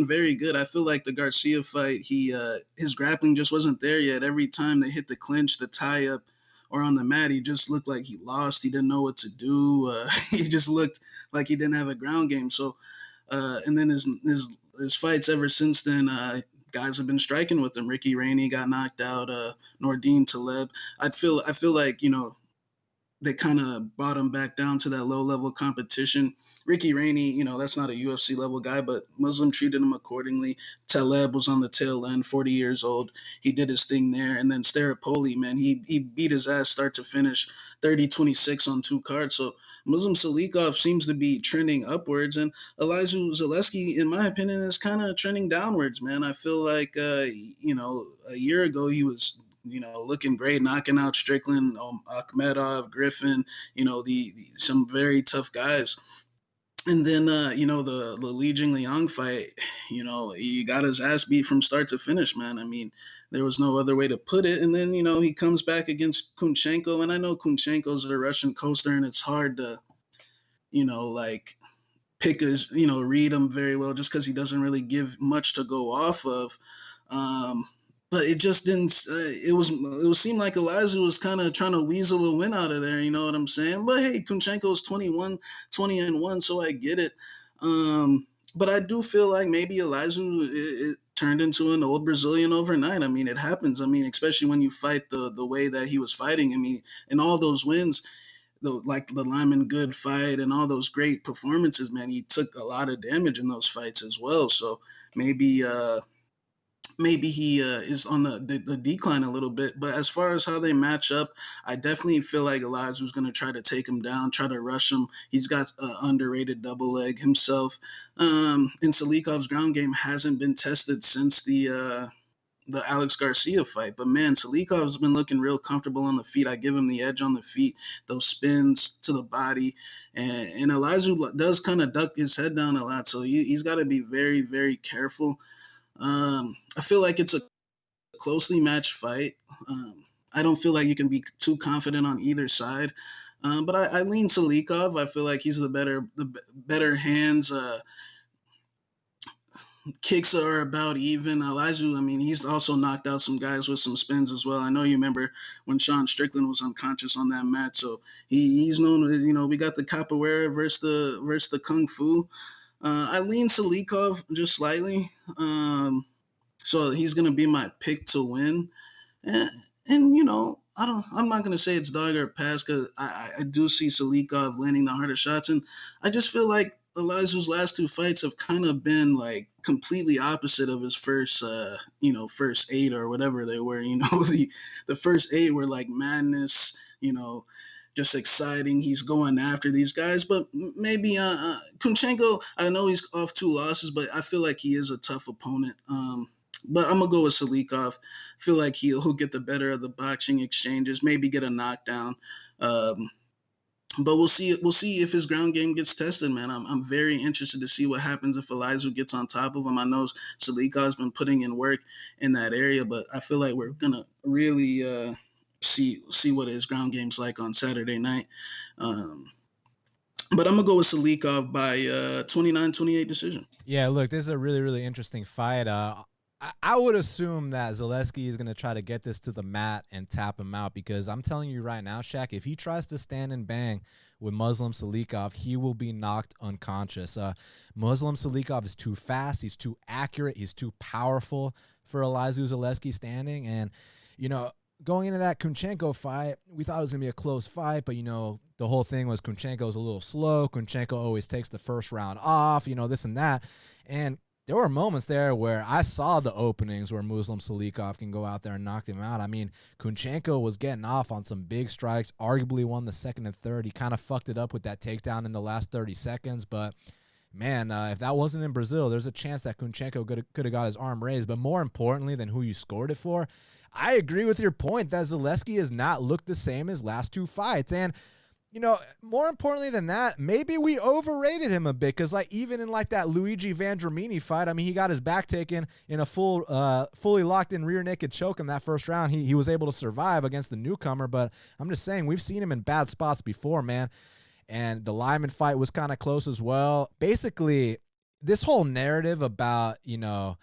very good. I feel like the Garcia fight, his grappling just wasn't there yet. Every time they hit the clinch, the tie up, or on the mat, he just looked like he lost. He didn't know what to do. He just looked like he didn't have a ground game. So, and then his fights ever since then, guys have been striking with him. Ricky Rainey got knocked out. Nordine Taleb. I feel like they kind of brought him back down to that low-level competition. Ricky Rainey, that's not a UFC level guy, but Muslim treated him accordingly. Taleb was on the tail end, 40 years old. He did his thing there. And then Staropoli, man, he beat his ass start to finish, 30-26 on 2 cards. So Muslim Salikhov seems to be trending upwards, and Elizeu Zaleski, in my opinion, is kind of trending downwards, man. I feel like, a year ago he was looking great, knocking out Strickland, Akhmedov, Griffin, some very tough guys. And then, the Li Jingliang fight, he got his ass beat from start to finish, man. I mean, there was no other way to put it. And then, he comes back against Kunchenko. And I know Kunchenko's a Russian coaster, and it's hard to, pick his, read him very well just because he doesn't really give much to go off of. But it just didn't. It seemed like Elizeu was kind of trying to weasel a win out of there. You know what I'm saying? But hey, Kunchenko's 20-1, so I get it. But I do feel like maybe Elizeu it turned into an old Brazilian overnight. I mean, it happens. I mean, especially when you fight the way that he was fighting. I mean, in all those wins, like the Lyman Good fight and all those great performances, man, he took a lot of damage in those fights as well. So maybe he is on the decline a little bit. But as far as how they match up, I definitely feel like Elizeu's going to try to take him down, try to rush him. He's got an underrated double leg himself. And Salikhov's ground game hasn't been tested since the Alex Garcia fight. But, man, Salikhov's been looking real comfortable on the feet. I give him the edge on the feet, those spins to the body. And Elizeu does kind of duck his head down a lot, so he's got to be very, very careful. I feel like it's a closely matched fight. I don't feel like you can be too confident on either side. But I lean Salikhov. I feel like he's the better hands. Kicks are about even. Elizeu, I mean, he's also knocked out some guys with some spins as well. I know you remember when Sean Strickland was unconscious on that mat. So he's known, we got the capoeira versus the kung fu. I lean Salikhov just slightly. So he's going to be my pick to win. And I'm not going to say it's dog or pass because I do see Salikhov landing the harder shots. And I just feel like Elizeu's last 2 fights have kind of been like completely opposite of his first 8 or whatever they were. The first 8 were like madness, just exciting. He's going after these guys, but maybe Kunchenko, I know he's off 2 losses, but I feel like he is a tough opponent. But I'm gonna go with Salikhov. I feel like he'll get the better of the boxing exchanges, maybe get a knockdown. But we'll see if his ground game gets tested, man. I'm very interested to see what happens if Elizeu gets on top of him. I know Salikhov's been putting in work in that area, but I feel like we're gonna really see what his ground game's like on Saturday night. But I'm going to go with Salikhov by 29-28 decision. Yeah, look, this is a really, really interesting fight. I would assume that Zaleski is going to try to get this to the mat and tap him out, because I'm telling you right now, Shaq, if he tries to stand and bang with Muslim Salikhov, he will be knocked unconscious. Muslim Salikhov is too fast. He's too accurate. He's too powerful for Elizeu Zaleski standing. And, you know, going into that Kunchenko fight, we thought it was going to be a close fight, but, you know, the whole thing was Kunchenko's a little slow. Kunchenko always takes the first round off, you know, this and that. And there were moments there where I saw the openings where Muslim Salikhov can go out there and knock him out. I mean, Kunchenko was getting off on some big strikes, arguably won the second and third. He kind of fucked it up with that takedown in the last 30 seconds. But, man, if that wasn't in Brazil, there's a chance that Kunchenko could have got his arm raised. But more importantly than who you scored it for, I agree with your point that Zaleski has not looked the same as last two fights. And, you know, more importantly than that, maybe we overrated him a bit, because, like, even in, like, that Luigi Vendramini fight, I mean, he got his back taken in a fully locked-in rear naked choke in that first round. He was able to survive against the newcomer, but I'm just saying, we've seen him in bad spots before, man. And the Lyman fight was kind of close as well. Basically, this whole narrative about, you know,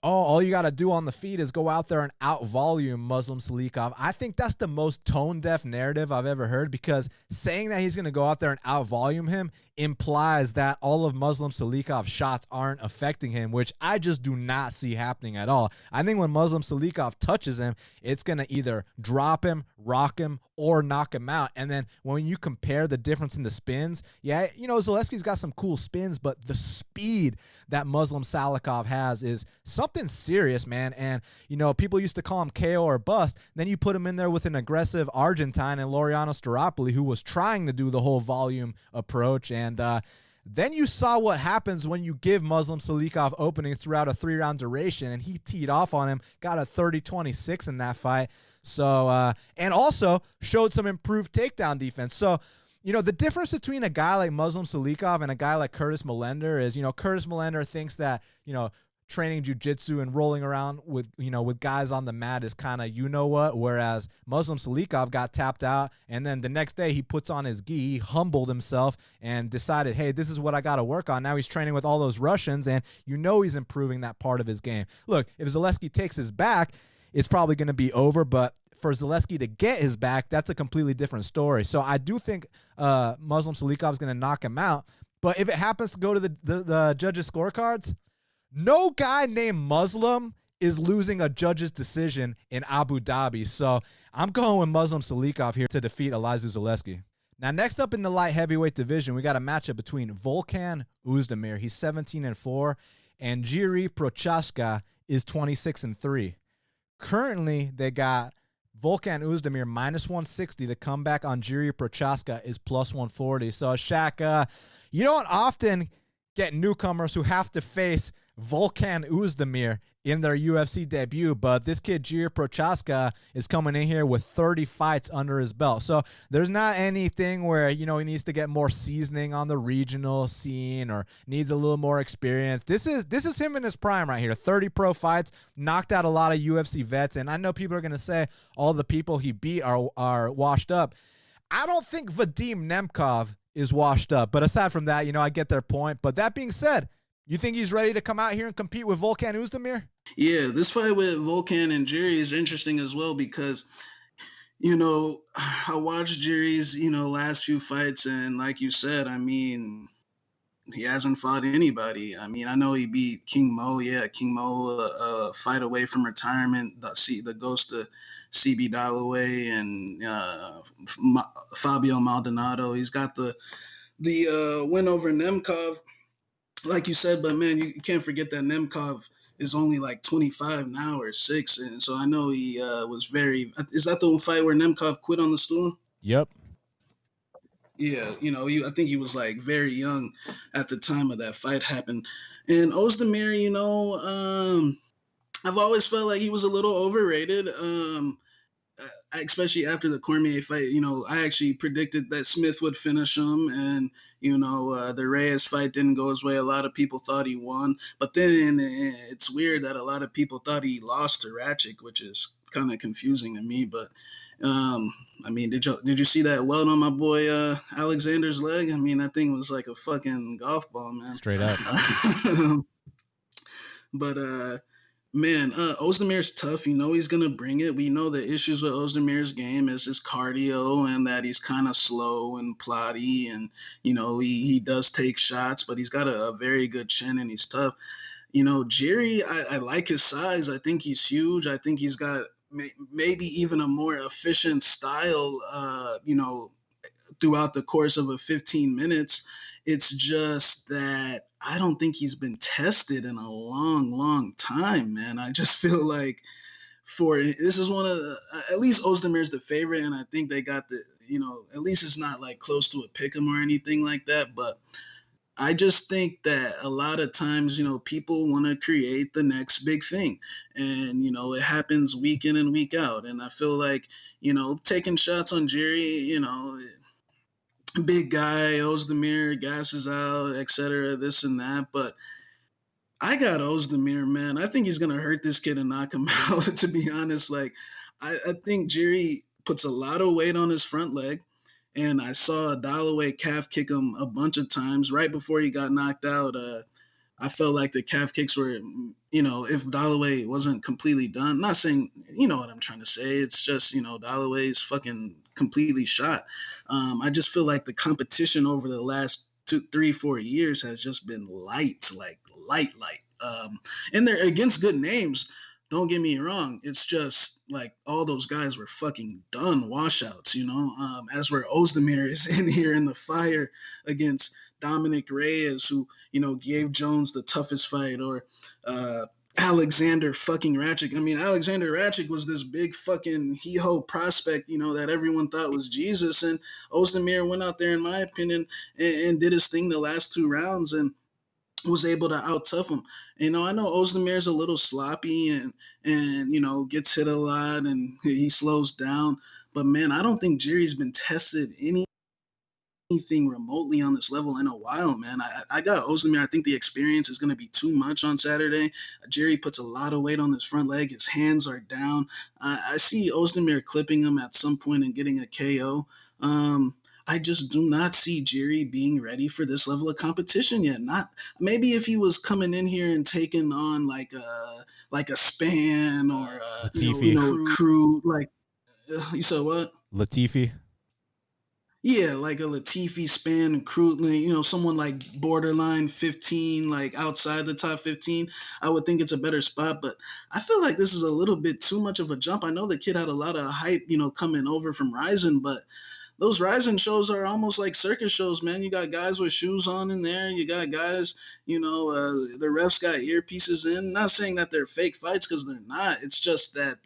all you got to do on the feet is go out there and out-volume Muslim Salikhov. I think that's the most tone-deaf narrative I've ever heard, because saying that he's going to go out there and out-volume him implies that all of Muslim Salikhov's shots aren't affecting him, which I just do not see happening at all. I think when Muslim Salikhov touches him, it's going to either drop him, rock him, or knock him out. And then when you compare the difference in the spins, yeah, you know, Zaleski's got some cool spins, but the speed that Muslim Salikhov has is something serious, man. And, you know, people used to call him KO or bust. Then you put him in there with an aggressive Argentine and Laureano Staropoli, who was trying to do the whole volume approach. And then you saw what happens when you give Muslim Salikhov openings throughout a 3-round duration, and he teed off on him, got a 30-26 in that fight. So, and also showed some improved takedown defense. So, you know, the difference between a guy like Muslim Salikhov and a guy like Curtis Millender is, you know, Curtis Millender thinks that, you know, training jiu-jitsu and rolling around with, you know, with guys on the mat is kind of, you know what, whereas Muslim Salikhov got tapped out, and then the next day he puts on his gi, he humbled himself and decided, hey, this is what I got to work on. Now he's training with all those Russians, and you know he's improving that part of his game. Look, if Zaleski takes his back, it's probably going to be over, but for Zaleski to get his back, that's a completely different story. So I do think Muslim Salikhov is going to knock him out, but if it happens to go to the judges' scorecards, no guy named Muslim is losing a judge's decision in Abu Dhabi. So I'm going with Muslim Salikhov here to defeat Elizeu Zaleski. Now, next up in the light heavyweight division, we got a matchup between Volkan Oezdemir. He's 17-4, and Jiri Prochazka is 26-3. Currently, they got Volkan Oezdemir -160. The comeback on Jiri Prochazka is +140. So, Shaq, you don't often get newcomers who have to face Volkan Oezdemir in their UFC debut, but this kid Jiri Prochazka is coming in here with 30 fights under his belt. So there's not anything where, you know, he needs to get more seasoning on the regional scene or needs a little more experience. This is him in his prime right here. 30 pro fights, knocked out a lot of UFC vets, and I know people are going to say all the people he beat are washed up. I don't think Vadim Nemkov is washed up, but aside from that, you know, I get their point. But that being said, you think he's ready to come out here and compete with Volkan Oezdemir? Yeah, this fight with Volkan and Jiri is interesting as well because, you know, I watched Jiri's, you know, last few fights, and like you said, I mean, he hasn't fought anybody. I mean, I know he beat King Mo. Yeah, King Mo, a fight away from retirement. The ghost of CB Dalloway and Fabio Maldonado. He's got the win over Nemkov, like you said. But man, you can't forget that Nemkov is only like 25 now or 6, and so I know he was very. Is that the fight where Nemkov quit on the stool? Yep. Yeah, you know, I think he was like very young at the time of that fight happened. And Oezdemir, you know, I've always felt like he was a little overrated. especially after the Cormier fight, I actually predicted that Smith would finish him, and the Reyes fight didn't go his way. A lot of people thought he won, but then it's weird that a lot of people thought he lost to Ratchik, which is kind of confusing to me. But I mean, did you see that welt on my boy Alexander's leg? I mean, that thing was like a fucking golf ball, man. Straight up. But man, Oezdemir's tough. He's gonna bring it. We know the issues with Ozdemir's game is his cardio and that he's kind of slow and plotty, and he does take shots, but he's got a very good chin and he's tough. Jiri, I like his size. I think he's huge. I think he's got maybe even a more efficient style. Throughout the course of a 15 minutes. It's just that I don't think he's been tested in a long, long time, man. I just feel like this is one of the, at least Ozdemir's the favorite, and I think they got at least it's not like close to a pick'em or anything like that. But I just think that a lot of times, people want to create the next big thing, and it happens week in and week out. And I feel like, taking shots on Jiri, big guy, Oezdemir, gasses out, etc., this and that. But I got Oezdemir, man. I think he's going to hurt this kid and knock him out, to be honest. Like, I think Jiri puts a lot of weight on his front leg. And I saw Dalloway calf kick him a bunch of times. Right before he got knocked out, I felt like the calf kicks were, if Dalloway wasn't completely done. Not saying, what I'm trying to say. It's just, Dalloway's fucking completely shot. I just feel like the competition over the last 2, 3, 4 years has just been light. And they're against good names. Don't get me wrong. It's just like all those guys were fucking done washouts, as where Oezdemir is in here in the fire against Dominic Reyes, who, gave Jones the toughest fight, or Alexander fucking Ratchik. I mean, Alexander Ratchik was this big fucking hee-ho prospect, that everyone thought was Jesus. And Oezdemir went out there, in my opinion, and did his thing the last 2 rounds and was able to out-tough him. I know Ozdemir's a little sloppy and gets hit a lot and he slows down. But, man, I don't think Jiri's been tested anything remotely on this level in a while, man. I got Oezdemir. I think the experience is going to be too much on Saturday. Jiri puts a lot of weight on his front leg. His hands are down. I see Oezdemir clipping him at some point and getting a KO. I just do not see Jiri being ready for this level of competition yet. Not maybe if he was coming in here and taking on like a Span or Crew. Like you said what? Latifi. Yeah, like a Latifi, Span, Crutely, someone like borderline 15, like outside the top 15, I would think it's a better spot. But I feel like this is a little bit too much of a jump. I know the kid had a lot of hype, coming over from Ryzen, but those Ryzen shows are almost like circus shows, man. You got guys with shoes on in there. You got guys, the refs got earpieces in. Not saying that they're fake fights, because they're not. It's just that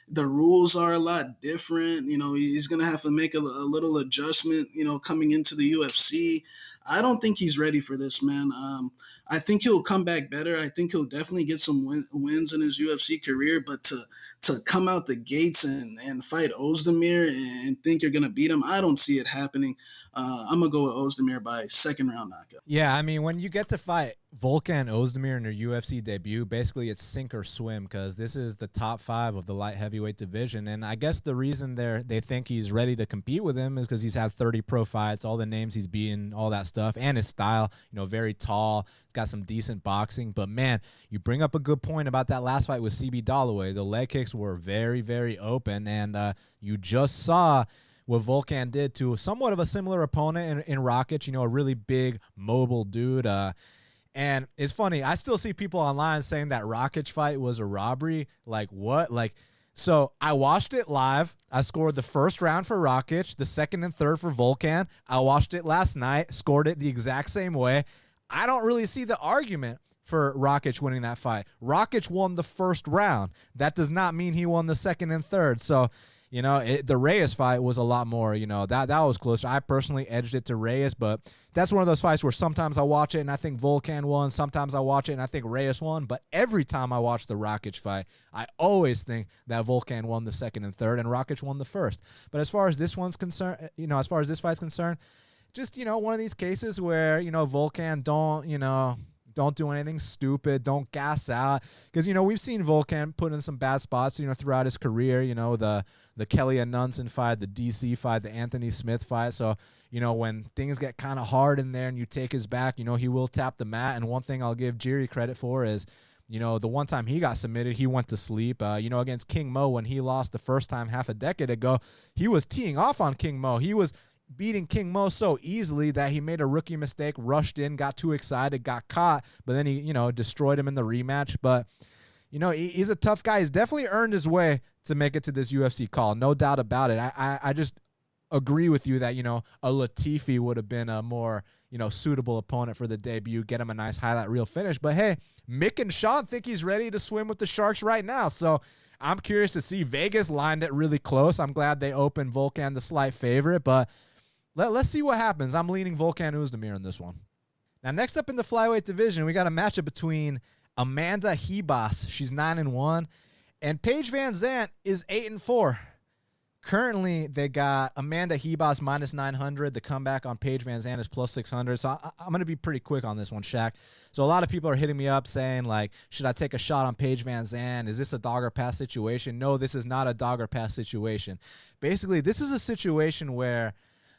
the rules are a lot different. He's going to have to make a little adjustment, coming into the UFC. I don't think he's ready for this, man. I think he'll come back better. I think he'll definitely get some wins in his UFC career, but to come out the gates and fight Oezdemir and think you're going to beat him, I don't see it happening. I'm going to go with Oezdemir by 2nd round knockout. Yeah, I mean, when you get to fight Volkan and Oezdemir in their UFC debut, basically it's sink or swim, because this is the top 5 of the light heavyweight division. And I guess the reason they think he's ready to compete with him is because he's had 30 pro fights, all the names he's beaten, all that stuff, and his style, very tall. He's got some decent boxing. But, man, you bring up a good point about that last fight with CB Dalloway. The leg kicks were very, very open, and you just saw what Volkan did to somewhat of a similar opponent in Rakic, a really big, mobile dude. And it's funny, I still see people online saying that Rakic fight was a robbery. Like, what? So I watched it live. I scored the first round for Rakic, the second and third for Volkan. I watched it last night, scored it the exact same way. I don't really see the argument for Rakic winning that fight. Rakic won the first round. That does not mean he won the second and third. So The Reyes fight was a lot more, that was closer. I personally edged it to Reyes, but that's one of those fights where sometimes I watch it and I think Volkan won. Sometimes I watch it and I think Reyes won. But every time I watch the Rakic fight, I always think that Volkan won the second and third and Rakic won the first. But as far as this one's concerned, as far as this fight's concerned, just, one of these cases where, Volkan don't do anything stupid. Don't gas out. Because, we've seen Volkan put in some bad spots, throughout his career. The Kelly Anunson fight, the DC fight, the Anthony Smith fight. So, when things get kind of hard in there and you take his back, he will tap the mat. And one thing I'll give Jiri credit for is, the one time he got submitted, he went to sleep. Against King Mo when he lost the first time half a decade ago, he was teeing off on King Mo. He was beating King Mo so easily that he made a rookie mistake, rushed in, got too excited, got caught, but then he, destroyed him in the rematch. But, he's a tough guy. He's definitely earned his way to make it to this UFC call. No doubt about it. I just agree with you that, a Latifi would have been a more, suitable opponent for the debut, get him a nice highlight reel finish. But, hey, Mick and Sean think he's ready to swim with the Sharks right now. So I'm curious to see. Vegas lined it really close. I'm glad they opened Volkan the slight favorite, but let's see what happens. I'm leaning Volkan Oezdemir in this one. Now, next up in the flyweight division, we got a matchup between Amanda Ribas, she's 9-1, and Paige Vanzant is 8-4. Currently, they got Amanda Ribas -900. The comeback on Paige Vanzant is +600. So I'm going to be pretty quick on this one, Shaq. So a lot of people are hitting me up saying, like, should I take a shot on Paige Vanzant? Is this a dog or pass situation? No, this is not a dog or pass situation. Basically, this is a situation where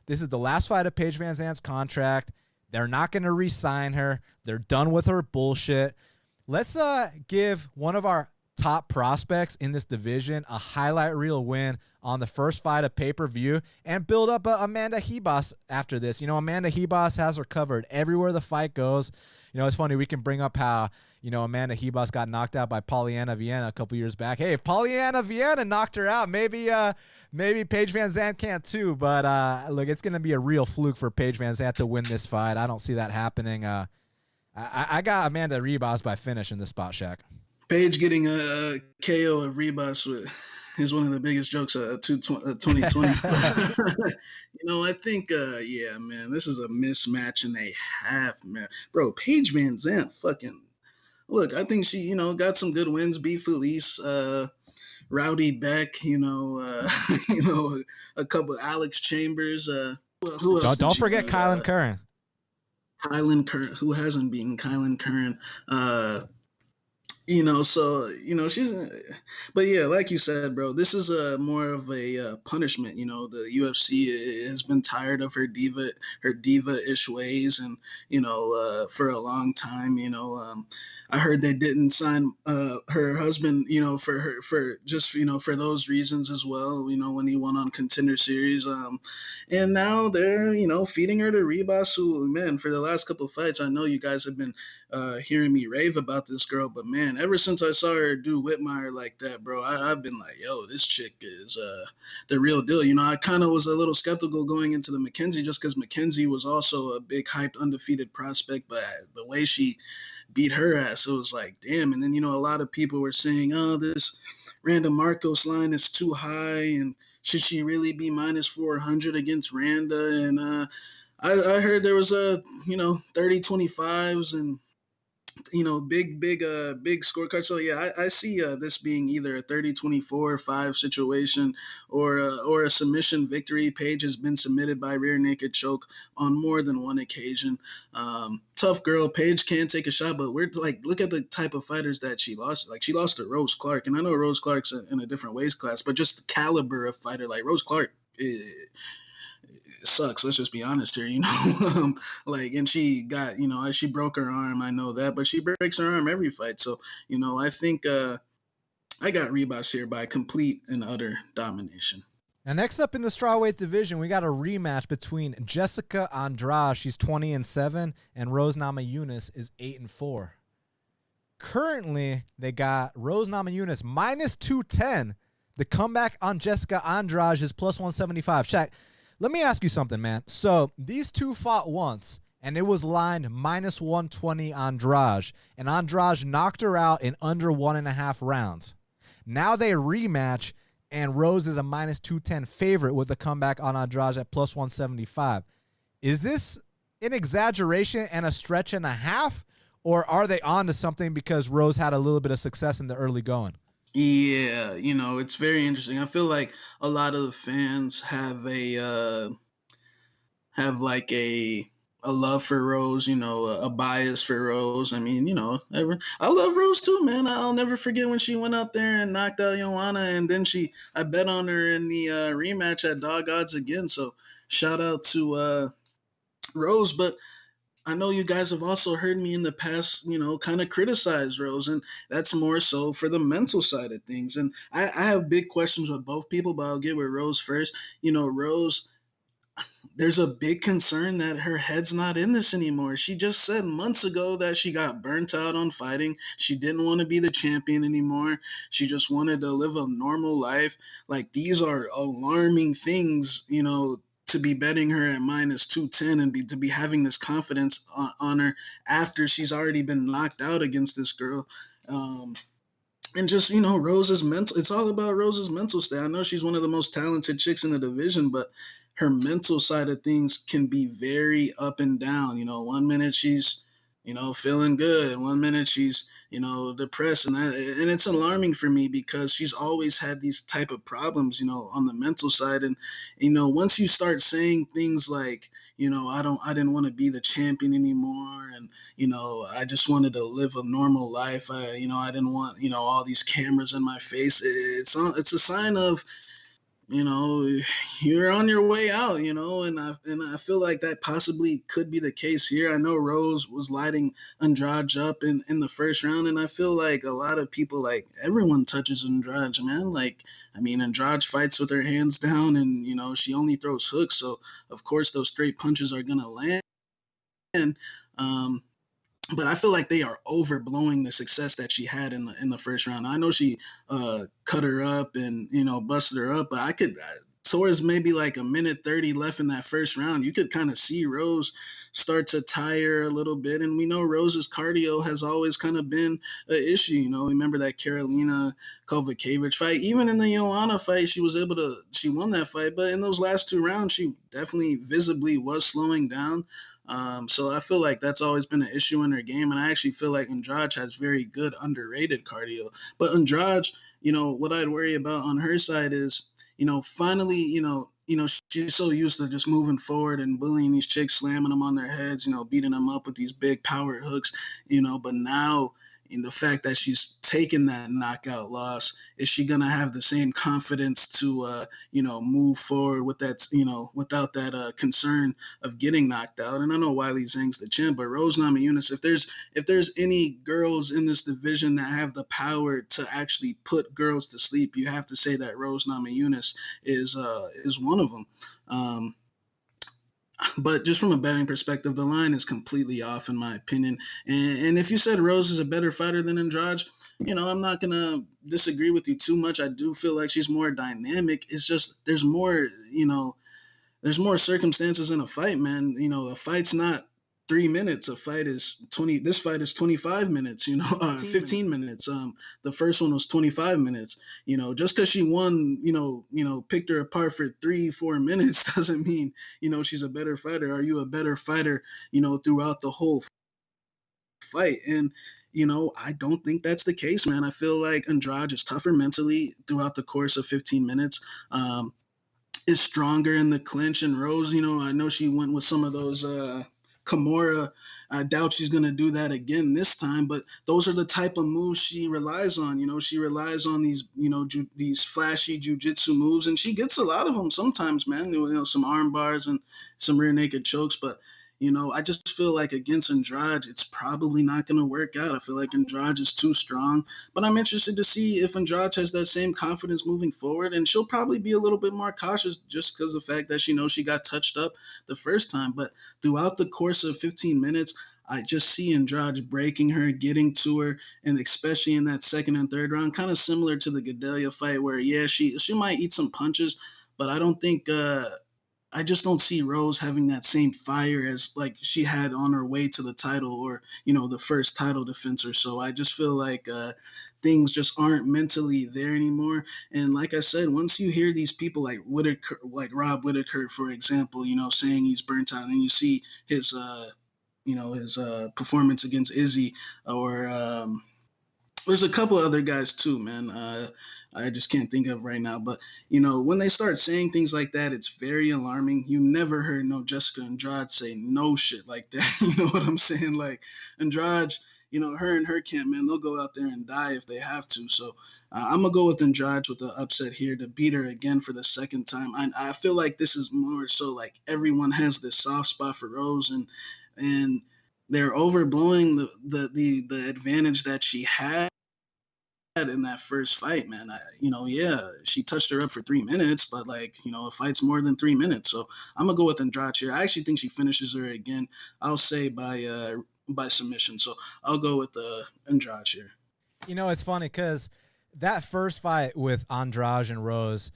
this is the last fight of Paige Vanzant's contract. They're not going to re-sign her. They're done with her bullshit. Let's give one of our top prospects in this division a highlight reel win on the first fight of pay-per-view and build up Amanda Ribas after this. Amanda Ribas has her covered everywhere the fight goes. It's funny, we can bring up how, Amanda Ribas got knocked out by Polyana Viana a couple years back. Hey, if Polyana Viana knocked her out, maybe Paige Vanzant can't too. But look, it's going to be a real fluke for Paige Vanzant to win this fight. I don't see that happening. I got Amanda Ribas by finish in this spot, Shaq. Paige getting a KO of Ribas is one of the biggest jokes of 2020. I think, man, this is a mismatch and a half, man. Bro, Paige VanZant fucking, look, I think she, got some good wins. B. Felice, Rowdy Beck, a couple of Alex Chambers. Who else don't forget Kylan Curran. Kylan Curran, who hasn't beaten Kylan Curran? She's, but yeah, like you said, bro, this is more of a punishment. The UFC has been tired of her diva-ish ways, and for a long time. I heard they didn't sign her husband, for those reasons as well. When he won on Contender Series, and now they're feeding her to Ribas, who, man, for the last couple of fights, I know you guys have been hearing me rave about this girl, but man, ever since I saw her do Whitmire like that, bro, I've been like, yo, this chick is the real deal. I kind of was a little skeptical going into the McKenzie just because McKenzie was also a big hyped undefeated prospect, but the way she beat her ass, it was like, damn. And then a lot of people were saying, oh, this Randa Marcos line is too high, and should she really be -400 against Randa? And I heard there was 30-25s and big scorecard. So yeah, I see this being either a 30-24-5 situation or a submission victory. Paige has been submitted by rear naked choke on more than one occasion. Tough girl. Paige can take a shot, but we're like, look at the type of fighters that she lost. Like, she lost to Rose Clark, and I know Rose Clark's in a different weight class, but just the caliber of fighter like Rose Clark, it sucks. Let's just be honest here, and she got, she broke her arm. I know that, but she breaks her arm every fight. So, I think I got Ribas here by complete and utter domination. Now, next up in the strawweight division, we got a rematch between Jessica Andrade, she's 20-7, and Rose Namajunas is 8-4. Currently, they got Rose Namajunas -210. The comeback on Jessica Andrade is +175. Shaq, let me ask you something, man. So these two fought once, and it was lined -120 Andrade, and Andrade knocked her out in under 1.5 rounds. Now they rematch, and Rose is a minus 210 favorite with a comeback on Andrade at plus 175. Is this an exaggeration and a stretch and a half, or are they on to something because Rose had a little bit of success in the early going? Yeah, it's very interesting. I feel like a lot of the fans have like a love for Rose, a bias for Rose. I mean, I love Rose too, man. I'll never forget when she went out there and knocked out Joanna, and then I bet on her in the rematch at Dog Odds again. So shout out to Rose. But I know you guys have also heard me in the past, kind of criticize Rose, and that's more so for the mental side of things. And I have big questions with both people, but I'll get with Rose first. Rose, there's a big concern that her head's not in this anymore. She just said months ago that she got burnt out on fighting. She didn't want to be the champion anymore. She just wanted to live a normal life. Like, these are alarming things, to be betting her at minus 210 and to be having this confidence on her after she's already been knocked out against this girl. And just, Rose's mental, it's all about Rose's mental state. I know she's one of the most talented chicks in the division, but her mental side of things can be very up and down. 1 minute she's, feeling good. 1 minute she's, depressed. And it's alarming for me because she's always had these type of problems, on the mental side. And, once you start saying things like, I didn't want to be the champion anymore. And, I just wanted to live a normal life. I didn't want, all these cameras in my face. It's a sign of, you're on your way out, and I feel like that possibly could be the case here. I know Rose was lighting Andrade up in the first round, and I feel like a lot of people, like, everyone touches Andrade, man. Like, I mean, Andrade fights with her hands down, and, she only throws hooks, so of course those straight punches are going to land. But I feel like they are overblowing the success that she had in the first round. I know she cut her up and busted her up, but I could towards maybe like a minute 30 left in that first round, you could kind of see Rose start to tire a little bit. And we know Rose's cardio has always kind of been an issue. Remember that Karolina Kovacevic fight? Even in the Joanna fight, she won that fight. But in those last two rounds, she definitely visibly was slowing down. So I feel like that's always been an issue in her game, and I actually feel like Andrade has very good underrated cardio. But Andrade, what I'd worry about on her side is, finally, she's so used to just moving forward and bullying these chicks, slamming them on their heads, beating them up with these big power hooks, but now, in the fact that she's taken that knockout loss, is she going to have the same confidence to, move forward with that, without that concern of getting knocked out? And I know Wiley Zhang's the champ, but Rose Namajunas, if there's any girls in this division that have the power to actually put girls to sleep, you have to say that Rose Namajunas is one of them. But just from a betting perspective, the line is completely off, in my opinion. And if you said Rose is a better fighter than Andrade, I'm not going to disagree with you too much. I do feel like she's more dynamic. It's just there's more circumstances in a fight, man. A fight's not 3 minutes. A fight is 20. This fight is 25 minutes, 15 minutes. The first one was 25 minutes. Just because she won, picked her apart for 3-4 minutes doesn't mean, she's a better fighter. Are you a better fighter, throughout the whole fight? And, I don't think that's the case, man. I feel like Andrade is tougher mentally throughout the course of 15 minutes. Is stronger in the clinch, and Rose, I know she went with some of those Kimura. I doubt she's going to do that again this time, but those are the type of moves she relies on. She relies on these, these flashy jiu-jitsu moves, and she gets a lot of them sometimes, man. Some arm bars and some rear naked chokes, but I just feel like against Andrade, it's probably not going to work out. I feel like Andrade is too strong, but I'm interested to see if Andrade has that same confidence moving forward, and she'll probably be a little bit more cautious just because of the fact that she got touched up the first time. But throughout the course of 15 minutes, I just see Andrade breaking her, getting to her, and especially in that second and third round, kind of similar to the Gadelha fight where, yeah, she might eat some punches, but I don't think I just don't see Rose having that same fire as like she had on her way to the title or, the first title defense or so. I just feel like things just aren't mentally there anymore. And like I said, once you hear these people like Whitaker, like Rob Whitaker, for example, saying he's burnt out, and you see his his performance against Izzy, or there's a couple other guys too, man. I just can't think of right now. But when they start saying things like that, it's very alarming. You never heard no Jessica Andrade say no shit like that. You know what I'm saying? Like Andrade, her and her camp, man, they'll go out there and die if they have to. So I'm gonna go with Andrade with the upset here to beat her again for the second time. I feel like this is more so like everyone has this soft spot for Rose, and they're overblowing the advantage that she had in that first fight, man. Yeah, she touched her up for 3 minutes, but a fight's more than 3 minutes. So I'm gonna go with Andrade here. I actually think she finishes her again. I'll say by submission. So I'll go with Andrade here. It's funny because that first fight with Andrade and Rose,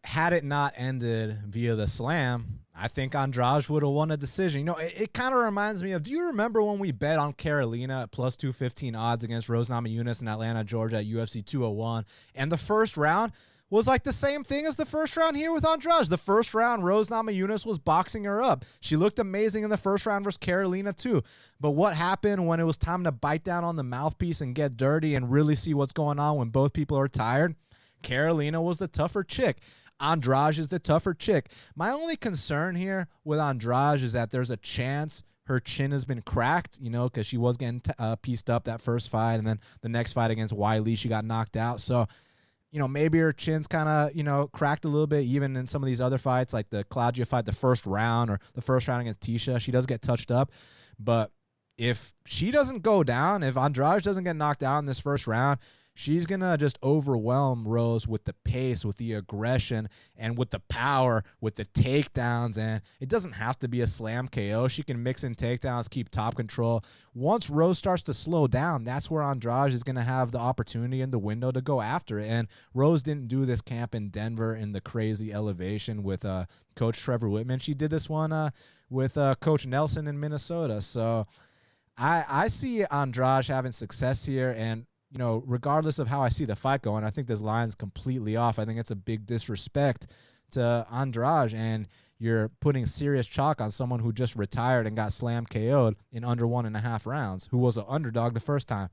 had it not ended via the slam, I think Andrade would have won a decision. It kind of reminds me of, do you remember when we bet on Carolina at plus 215 odds against Rose Namajunas in Atlanta, Georgia at UFC 201? And the first round was like the same thing as the first round here with Andrade. The first round, Rose Namajunas was boxing her up. She looked amazing in the first round versus Carolina too. But what happened when it was time to bite down on the mouthpiece and get dirty and really see what's going on when both people are tired? Carolina was the tougher chick. Andrade is the tougher chick. My only concern here with Andrade is that there's a chance her chin has been cracked, because she was getting pieced up that first fight, and then the next fight against Wiley, she got knocked out. So, maybe her chin's kind of, cracked a little bit, even in some of these other fights, like the Claudia fight, the first round, or the first round against Tisha. She does get touched up. But if she doesn't go down, if Andrade doesn't get knocked out in this first round, she's going to just overwhelm Rose with the pace, with the aggression, and with the power, with the takedowns. And it doesn't have to be a slam KO. She can mix in takedowns, keep top control. Once Rose starts to slow down, that's where Andrade is going to have the opportunity and the window to go after it. And Rose didn't do this camp in Denver in the crazy elevation with Coach Trevor Whitman. She did this one with Coach Nelson in Minnesota. So I see Andrade having success here. And regardless of how I see the fight going, I think this line's completely off. I think it's a big disrespect to Andrade, and you're putting serious chalk on someone who just retired and got slam KO'd in under 1.5 rounds, who was an underdog the first time.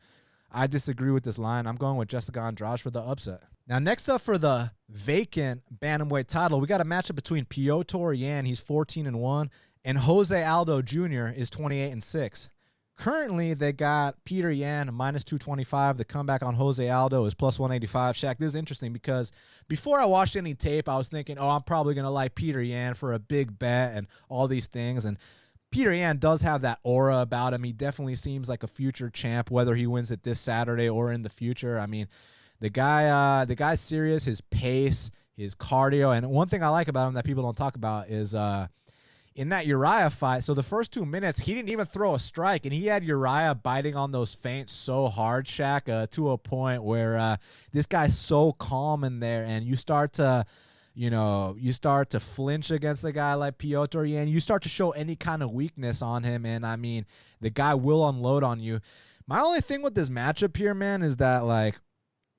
I disagree with this line. I'm going with Jessica Andrade for the upset. Now, next up for the vacant bantamweight title, we got a matchup between Piotr Yan, he's 14-1, and Jose Aldo Jr. is 28-6. Currently, they got Peter Yan minus 225. The comeback on Jose Aldo is plus 185. Shaq, this is interesting because before I watched any tape, I was thinking, I'm probably going to like Peter Yan for a big bet and all these things. And Peter Yan does have that aura about him. He definitely seems like a future champ, whether he wins it this Saturday or in the future. I mean, the guy's serious, his pace, his cardio. And one thing I like about him that people don't talk about is in that Uriah fight, so the first 2 minutes, he didn't even throw a strike, and he had Uriah biting on those feints so hard, Shaq, to a point where this guy's so calm in there, and you start to flinch against a guy like Piotr Yan. You start to show any kind of weakness on him, and, I mean, the guy will unload on you. My only thing with this matchup here, man, is that,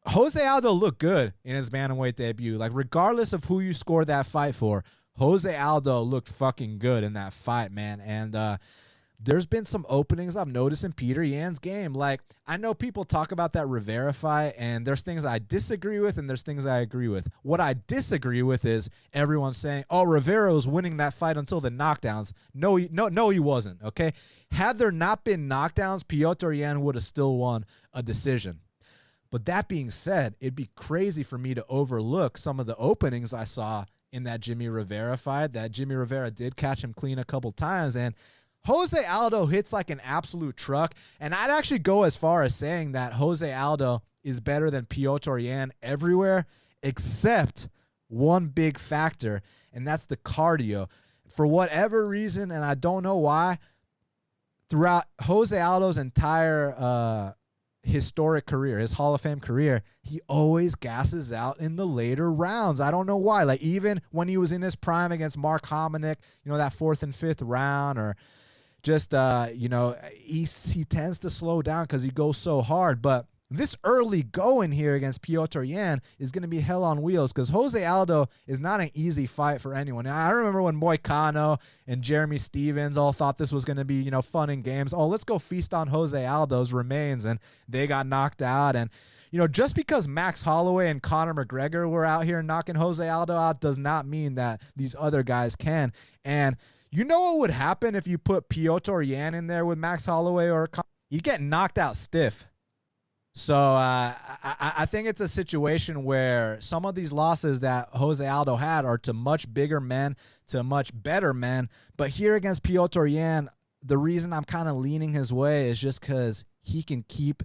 Jose Aldo looked good in his bantamweight debut. Regardless of who you scored that fight for, Jose Aldo looked fucking good in that fight, man. And there's been some openings I've noticed in Peter Yan's game. I know people talk about that Rivera fight, and there's things I disagree with, and there's things I agree with. What I disagree with is everyone saying, Rivera was winning that fight until the knockdowns. No, he wasn't, okay? Had there not been knockdowns, Piotr Yan would have still won a decision. But that being said, it'd be crazy for me to overlook some of the openings I saw in that Jimmy Rivera fight. That Jimmy Rivera did catch him clean a couple times, and Jose Aldo hits like an absolute truck. And I'd actually go as far as saying that Jose Aldo is better than Piotr Yan everywhere except one big factor, and that's the cardio. For whatever reason, and I don't know why, throughout Jose Aldo's entire historic career, his Hall of Fame career, he always gasses out in the later rounds. I don't know why. Even when he was in his prime against Mark Hominick, that 4th and 5th round, or just he tends to slow down because he goes so hard. But this early going here against Piotr Yan is going to be hell on wheels because Jose Aldo is not an easy fight for anyone. Now, I remember when Moicano and Jeremy Stevens all thought this was going to be, you know, fun and games. Oh, let's go feast on Jose Aldo's remains, and they got knocked out. And, you know, just because Max Holloway and Conor McGregor were out here knocking Jose Aldo out does not mean that these other guys can. And you know what would happen if you put Piotr Yan in there with Max Holloway or you'd get knocked out stiff. So I think it's a situation where some of these losses that Jose Aldo had are to much bigger men, to much better men. But here against Piotr Yan, the reason I'm kind of leaning his way is just because he can keep,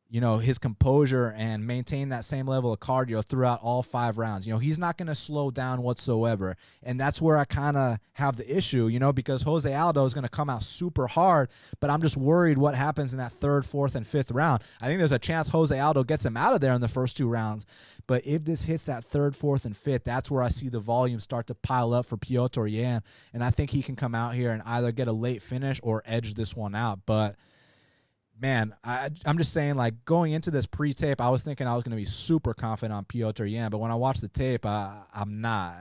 you know, his composure and maintain that same level of cardio throughout all 5 rounds. You know, he's not going to slow down whatsoever. And that's where I kind of have the issue, you know, because Jose Aldo is going to come out super hard, but I'm just worried what happens in that 3rd, 4th, and 5th round. I think there's a chance Jose Aldo gets him out of there in the first 2 rounds. But if this hits that 3rd, 4th, and 5th, that's where I see the volume start to pile up for Piotr Yan. And I think he can come out here and either get a late finish or edge this one out. But man, I'm just saying, like, going into this pre-tape, I was thinking I was going to be super confident on Piotr Yan, but when I watched the tape, I'm not.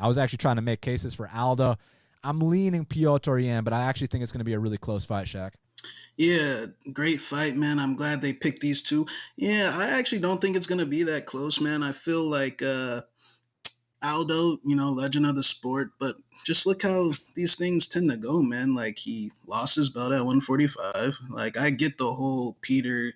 I was actually trying to make cases for Aldo. I'm leaning Piotr Yan, but I actually think it's going to be a really close fight, Shaq. Yeah, great fight, man. I'm glad they picked these two. Yeah, I actually don't think it's going to be that close, man. I feel like Aldo, you know, legend of the sport, but just look how these things tend to go, man. Like, he lost his belt at 145. Like, I get the whole Peter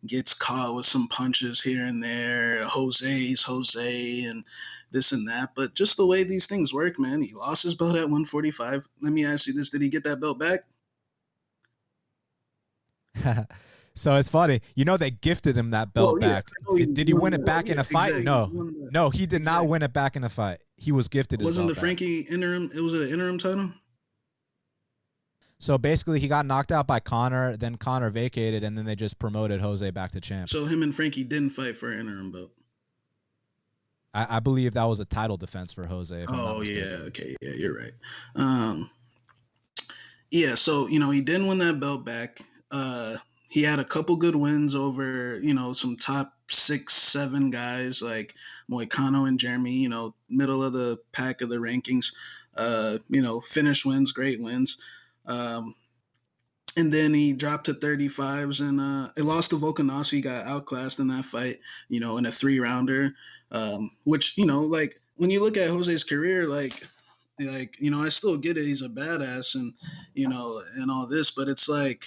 gets caught with some punches here and there, Jose's Jose and this and that, but just the way these things work, man. He lost his belt at 145. Let me ask you this. Did he get that belt back? So it's funny. You know, they gifted him that belt back. Did he win it back in a fight? Exactly. No, he did not win it back in a fight. He was gifted his belt back. Wasn't the Frankie interim? It was an interim title? So basically, he got knocked out by Conor, then Conor vacated, and then they just promoted Jose back to champ. So him and Frankie didn't fight for an interim belt? I believe that was a title defense for Jose. If I'm not mistaken. Yeah. Okay. Yeah, you're right. Yeah, so, you know, he didn't win that belt back. He had a couple good wins over, you know, some top 6, 7 guys like Moicano and Jeremy, you know, middle of the pack of the rankings, you know, finish wins, great wins. And then he dropped to 35s and it lost to Volkan. He got outclassed in that fight, you know, in a 3-rounder, which, you know, like when you look at Jose's career, like, you know, I still get it. He's a badass and, you know, and all this, but it's like,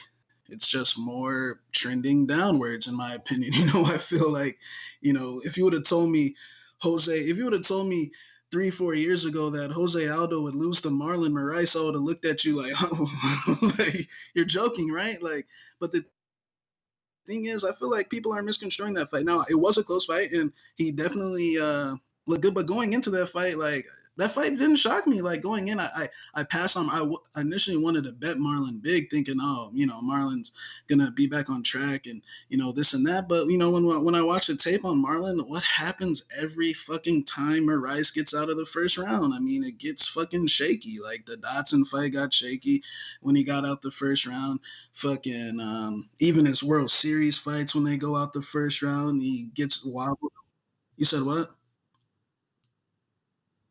it's just more trending downwards, in my opinion. You know, I feel like, you know, if you would have told me 3-4 years ago that Jose Aldo would lose to Marlon Moraes, I would have looked at you like, oh, like, you're joking, right? Like, but the thing is, I feel like people are misconstruing that fight. Now, it was a close fight, and he definitely looked good. But going into that fight, like, that fight didn't shock me. Like, going in, I passed on. I initially wanted to bet Marlon big, thinking, oh, you know, Marlon's gonna be back on track and, you know, this and that. But, you know, when I watch the tape on Marlon, what happens every fucking time Moraes gets out of the first round? I mean, it gets fucking shaky. Like, the Dotson fight got shaky when he got out the first round. Fucking even his World Series fights, when they go out the first round, he gets wobbled. You said what?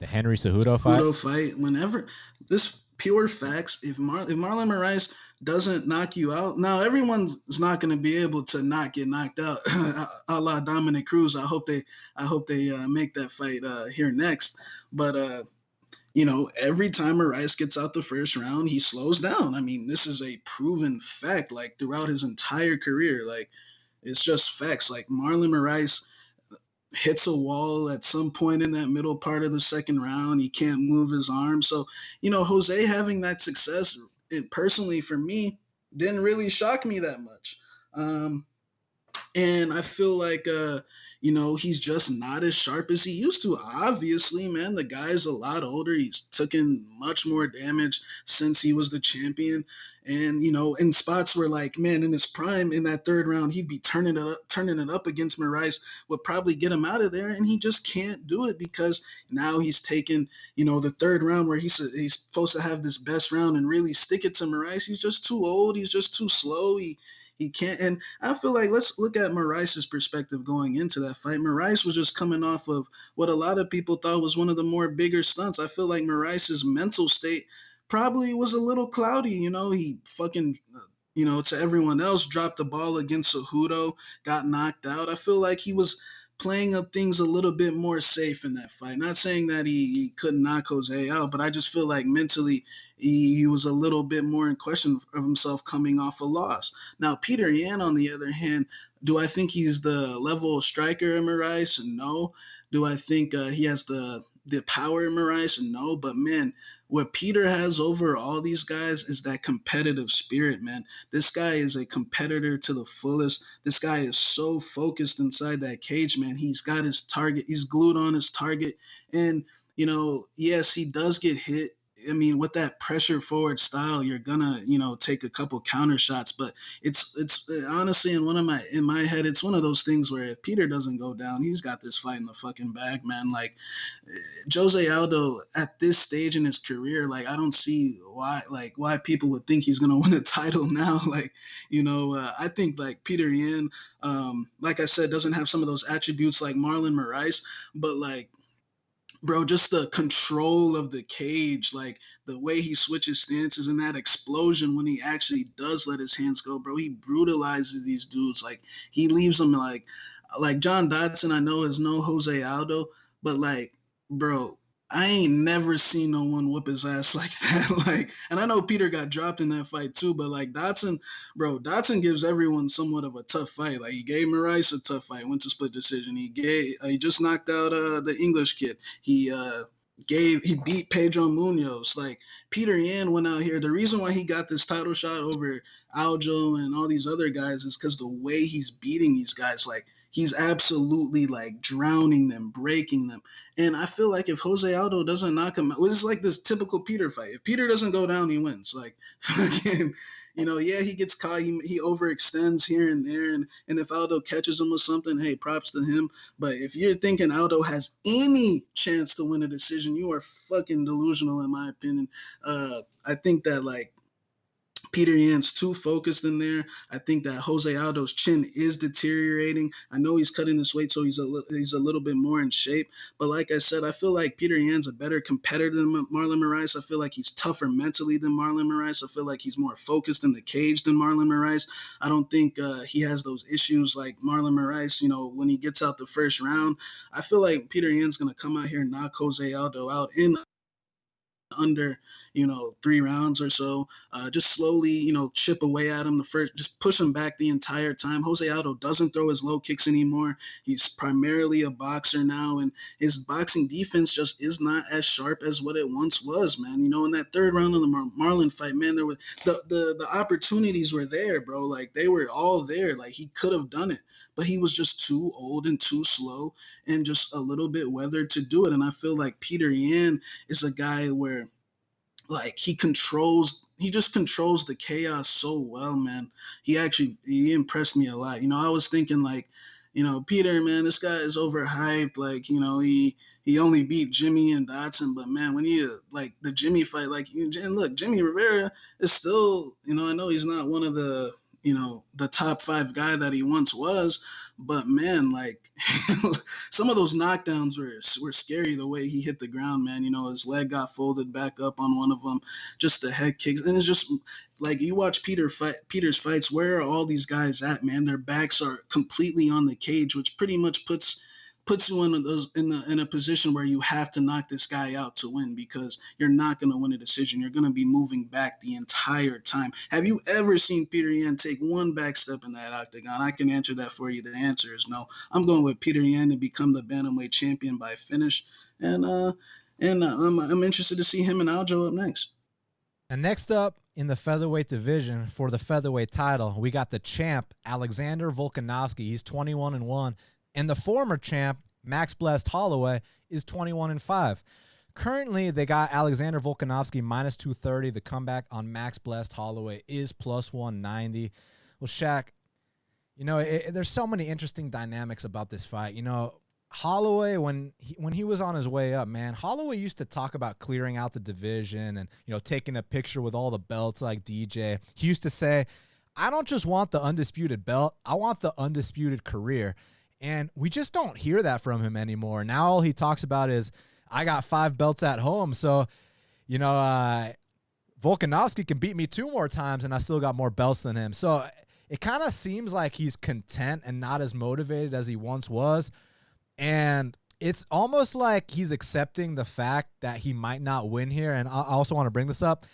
The Henry Cejudo fight? Whenever, this pure facts, if Marlon Moraes doesn't knock you out, now everyone's not going to be able to not get knocked out, a la Dominic Cruz. I hope they make that fight here next. But, you know, every time Moraes gets out the first round, he slows down. I mean, this is a proven fact, like, throughout his entire career. Like, it's just facts. Like, Marlon Moraes hits a wall at some point in that middle part of the second round. He can't move his arm. So, you know, Jose having that success, it personally for me didn't really shock me that much. And I feel like, you know, he's just not as sharp as he used to. Obviously, man, the guy's a lot older. He's taken much more damage since he was the champion. And, you know, in spots where, like, man, in his prime, in that third round, he'd be turning it up against Moraes, would probably get him out of there. And he just can't do it because now he's taken, you know, the third round where he's supposed to have this best round and really stick it to Moraes. He's just too old. He's just too slow. He can't. And I feel like let's look at Moraes' perspective going into that fight. Moraes was just coming off of what a lot of people thought was one of the more bigger stunts. I feel like Moraes' mental state probably was a little cloudy. He fucking to everyone else, dropped the ball against Cejudo, got knocked out. I feel like he was playing up things a little bit more safe in that fight. Not saying that he couldn't knock Jose out, but I just feel like mentally he was a little bit more in question of himself coming off a loss. Now, Peter Yan, on the other hand, do I think he's the level of striker in Moraes? No. Do I think he has the power in Moraes? No. But, man, what Peter has over all these guys is that competitive spirit, man. This guy is a competitor to the fullest. This guy is so focused inside that cage, man. He's got his target. He's glued on his target. And, yes, he does get hit. I mean, with that pressure forward style, you're gonna, take a couple counter shots. But it's honestly in my head, it's one of those things where if Peter doesn't go down, he's got this fight in the fucking bag, man. Like Jose Aldo at this stage in his career, like I don't see why people would think he's gonna win a title now. I think like Peter Yan, like I said, doesn't have some of those attributes like Marlon Moraes, but like, bro, just the control of the cage, like the way he switches stances and that explosion when he actually does let his hands go, bro. He brutalizes these dudes. Like he leaves them like John Dodson, I know is no Jose Aldo, but like, bro, I ain't never seen no one whoop his ass like that. And I know Peter got dropped in that fight too, but like Dodson gives everyone somewhat of a tough fight. Like he gave Moraes a tough fight, went to split decision. He just knocked out the English kid. He beat Pedro Munoz. Like Peter Yan went out here. The reason why he got this title shot over Aljo and all these other guys is because the way he's beating these guys, like he's absolutely like drowning them, breaking them. And I feel like if Jose Aldo doesn't knock him out, it's like this typical Peter fight. If Peter doesn't go down, he wins. Like, fucking, he gets caught, he overextends here and there. And if Aldo catches him with something, hey, props to him. But if you're thinking Aldo has any chance to win a decision, you are fucking delusional, in my opinion. I think that, like, Peter Yan's too focused in there. I think that Jose Aldo's chin is deteriorating. I know he's cutting this weight, so he's a little bit more in shape. But like I said, I feel like Peter Yan's a better competitor than Marlon Moraes. I feel like he's tougher mentally than Marlon Moraes. I feel like he's more focused in the cage than Marlon Moraes. I don't think he has those issues like Marlon Moraes, when he gets out the first round. I feel like Peter Yan's going to come out here and knock Jose Aldo out in under 3 rounds or so, just slowly chip away at him just push him back the entire time. Jose Aldo doesn't throw his low kicks anymore. He's primarily a boxer now, and his boxing defense just is not as sharp as what it once was, man. In that third round of the Marlon fight, man, there was the opportunities were there, bro. Like they were all there. Like he could have done it, but he was just too old and too slow and just a little bit weathered to do it. And I feel like Peter Yan is a guy where, like, he just controls the chaos so well, man. He impressed me a lot. I was thinking like, Peter, man, this guy is overhyped. Like, he only beat Jimmy and Dotson, but man, when he like the Jimmy fight, like, and look, Jimmy Rivera is still, I know he's not one of the top 5 guy that he once was, but man, like some of those knockdowns were scary. The way he hit the ground, man, his leg got folded back up on one of them, just the head kicks. And it's just like, you watch Peter's fights, where are all these guys at, man? Their backs are completely on the cage, which pretty much puts you in a position where you have to knock this guy out to win, because you're not going to win a decision. You're going to be moving back the entire time. Have you ever seen Peter Yan take one back step in that octagon? I can answer that for you. The answer is no. I'm going with Peter Yan to become the bantamweight champion by finish, and I'm interested to see him and Aljo up next. And next up in the featherweight division for the featherweight title, we got the champ Alexander Volkanovski. He's 21-1. And the former champ, Max Blessed Holloway, is 21-5. Currently, they got Alexander Volkanovski minus 230. The comeback on Max Blessed Holloway is plus 190. Well, Shaq, there's so many interesting dynamics about this fight. Holloway, when he was on his way up, man, Holloway used to talk about clearing out the division and, taking a picture with all the belts like DJ. He used to say, I don't just want the undisputed belt. I want the undisputed career. And we just don't hear that from him anymore. Now all he talks about is, I got 5 belts at home. So, Volkanovski can beat me 2 more times and I still got more belts than him. So it kind of seems like he's content and not as motivated as he once was. And it's almost like he's accepting the fact that he might not win here. And I also want to bring this up.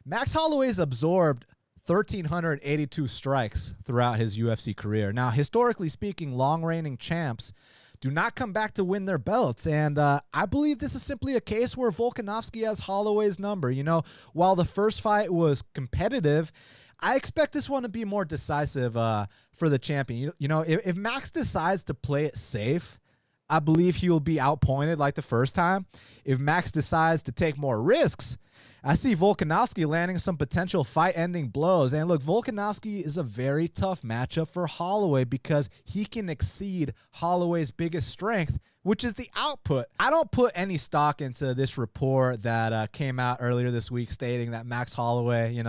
Max Holloway's absorbed 1,382 strikes throughout his UFC career. Now, historically speaking, long-reigning champs do not come back to win their belts. And I believe this is simply a case where Volkanovski has Holloway's number. While the first fight was competitive, I expect this one to be more decisive for the champion. If Max decides to play it safe, I believe he will be outpointed like the first time. If Max decides to take more risks, I see Volkanovski landing some potential fight-ending blows. And look, Volkanovski is a very tough matchup for Holloway because he can exceed Holloway's biggest strength, which is the output. I don't put any stock into this report that came out earlier this week stating that Max Holloway,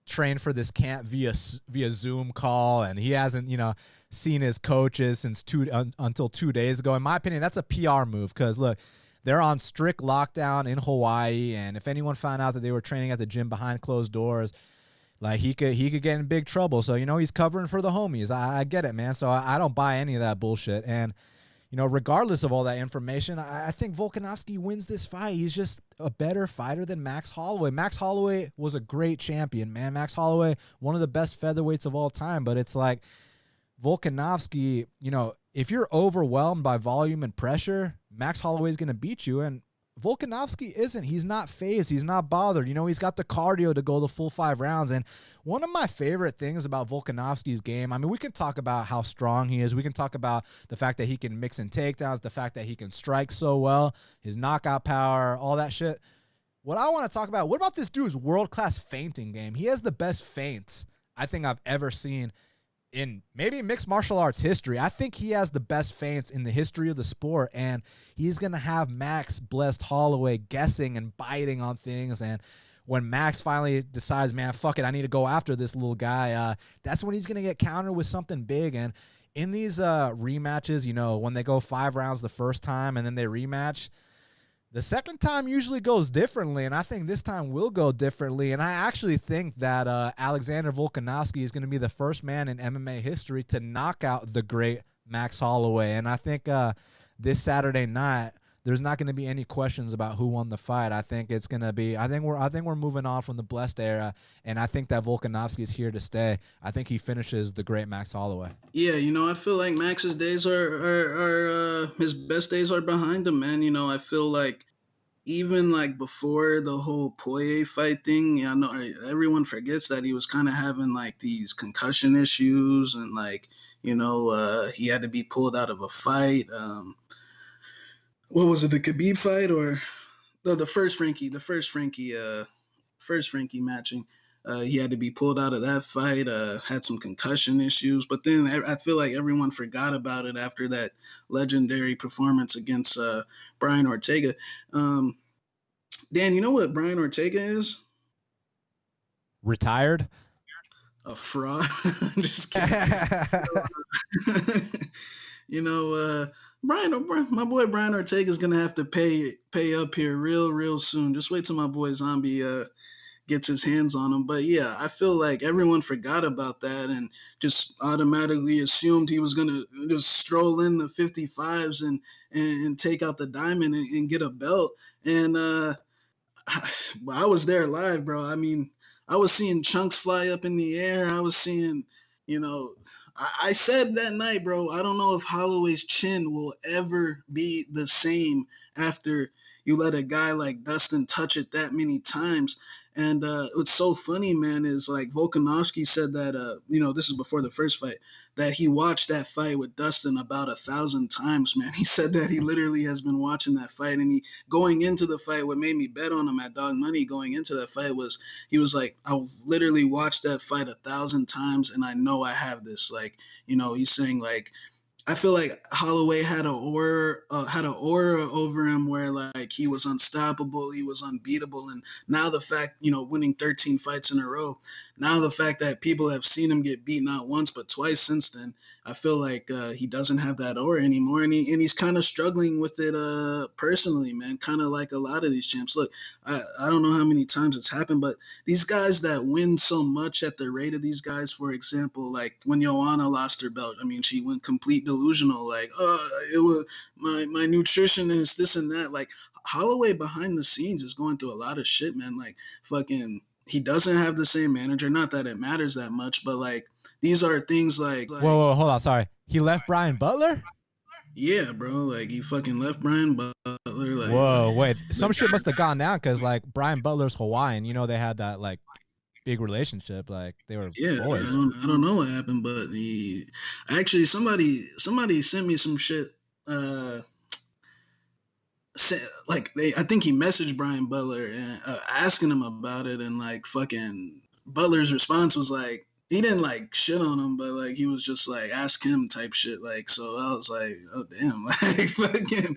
trained for this camp via Zoom call, and he hasn't, seen his coaches since until 2 days ago. In my opinion, that's a PR move because, look, they're on strict lockdown in Hawaii, and if anyone found out that they were training at the gym behind closed doors, like he could get in big trouble. So, he's covering for the homies. I get it, man. So I don't buy any of that bullshit. And, regardless of all that information, I think Volkanovski wins this fight. He's just a better fighter than Max Holloway. Max Holloway was a great champion, man. Max Holloway, one of the best featherweights of all time. But it's like Volkanovski, if you're overwhelmed by volume and pressure, Max Holloway is going to beat you. And Volkanovski isn't. He's not phased. He's not bothered. He's got the cardio to go the full 5 rounds. And one of my favorite things about Volkanovski's game, we can talk about how strong he is. We can talk about the fact that he can mix in takedowns, the fact that he can strike so well, his knockout power, all that shit. What I want to talk about, what about this dude's world-class feinting game? He has the best feints I think I've ever seen in maybe mixed martial arts history. I think he has the best feints in the history of the sport, and he's going to have Max blessed Holloway guessing and biting on things. And when Max finally decides, man, fuck it, I need to go after this little guy, that's when he's going to get countered with something big. And in these rematches, when they go 5 rounds the first time and then they rematch, the second time usually goes differently, and I think this time will go differently. And I actually think that Alexander Volkanovski is going to be the first man in MMA history to knock out the great Max Holloway. And I think this Saturday night, there's not going to be any questions about who won the fight. I think it's going to be. I think we're moving on from the blessed era, and I think that Volkanovski is here to stay. I think he finishes the great Max Holloway. Yeah, I feel like Max's days are his best days are behind him, man. I feel like even like before the whole Poirier fight thing, I know everyone forgets that he was kind of having like these concussion issues, and like he had to be pulled out of a fight. What was it, the Khabib fight or the first Frankie matching? He had to be pulled out of that fight, had some concussion issues. But then I feel like everyone forgot about it after that legendary performance against Brian Ortega. Dan, you know what Brian Ortega is? Retired? A fraud. I'm just kidding. My boy Brian Ortega is gonna have to pay up here real soon. Just wait till my boy Zombie gets his hands on him. But yeah, I feel like everyone forgot about that and just automatically assumed he was gonna just stroll in the 55s and take out the diamond and get a belt. And I was there live, bro. I was seeing chunks fly up in the air. I was seeing, I said that night, bro, I don't know if Holloway's chin will ever be the same after you let a guy like Dustin touch it that many times. And what's so funny, man, is like Volkanovski said that, this is before the first fight, that he watched that fight with Dustin about 1,000 times, man. He said that he literally has been watching that fight. And going into the fight, what made me bet on him at Dog Money going into that fight was, he was like, I literally watched that fight 1,000 times and I know I have this. Like, he's saying like, I feel like Holloway had an aura over him where like he was unstoppable, he was unbeatable, and now the fact winning 13 fights in a row, now the fact that people have seen him get beat not once but twice since then, I feel like he doesn't have that aura anymore, and he's kind of struggling with it personally, man. Kind of like a lot of these champs. Look, I don't know how many times it's happened, but these guys that win so much at the rate of these guys, for example, like when Joanna lost her belt, I mean, she went complete delusional, like, it was my nutritionist, this and that. Like Holloway behind the scenes is going through a lot of shit, man. Like fucking, he doesn't have the same manager. Not that it matters that much, but like these are things like whoa, hold on, sorry. He left Brian Butler? Yeah, bro. Like he fucking left Brian Butler. Like, whoa, wait. Some shit must have gone down because like Brian Butler's Hawaiian. They had that like big relationship. Like they were boys. I don't know what happened, but actually somebody sent me some shit. I think he messaged Brian Butler and asking him about it, and like fucking Butler's response was like, he didn't like shit on him, but like he was just like ask him type shit. Like, so I was like, oh damn, like fucking.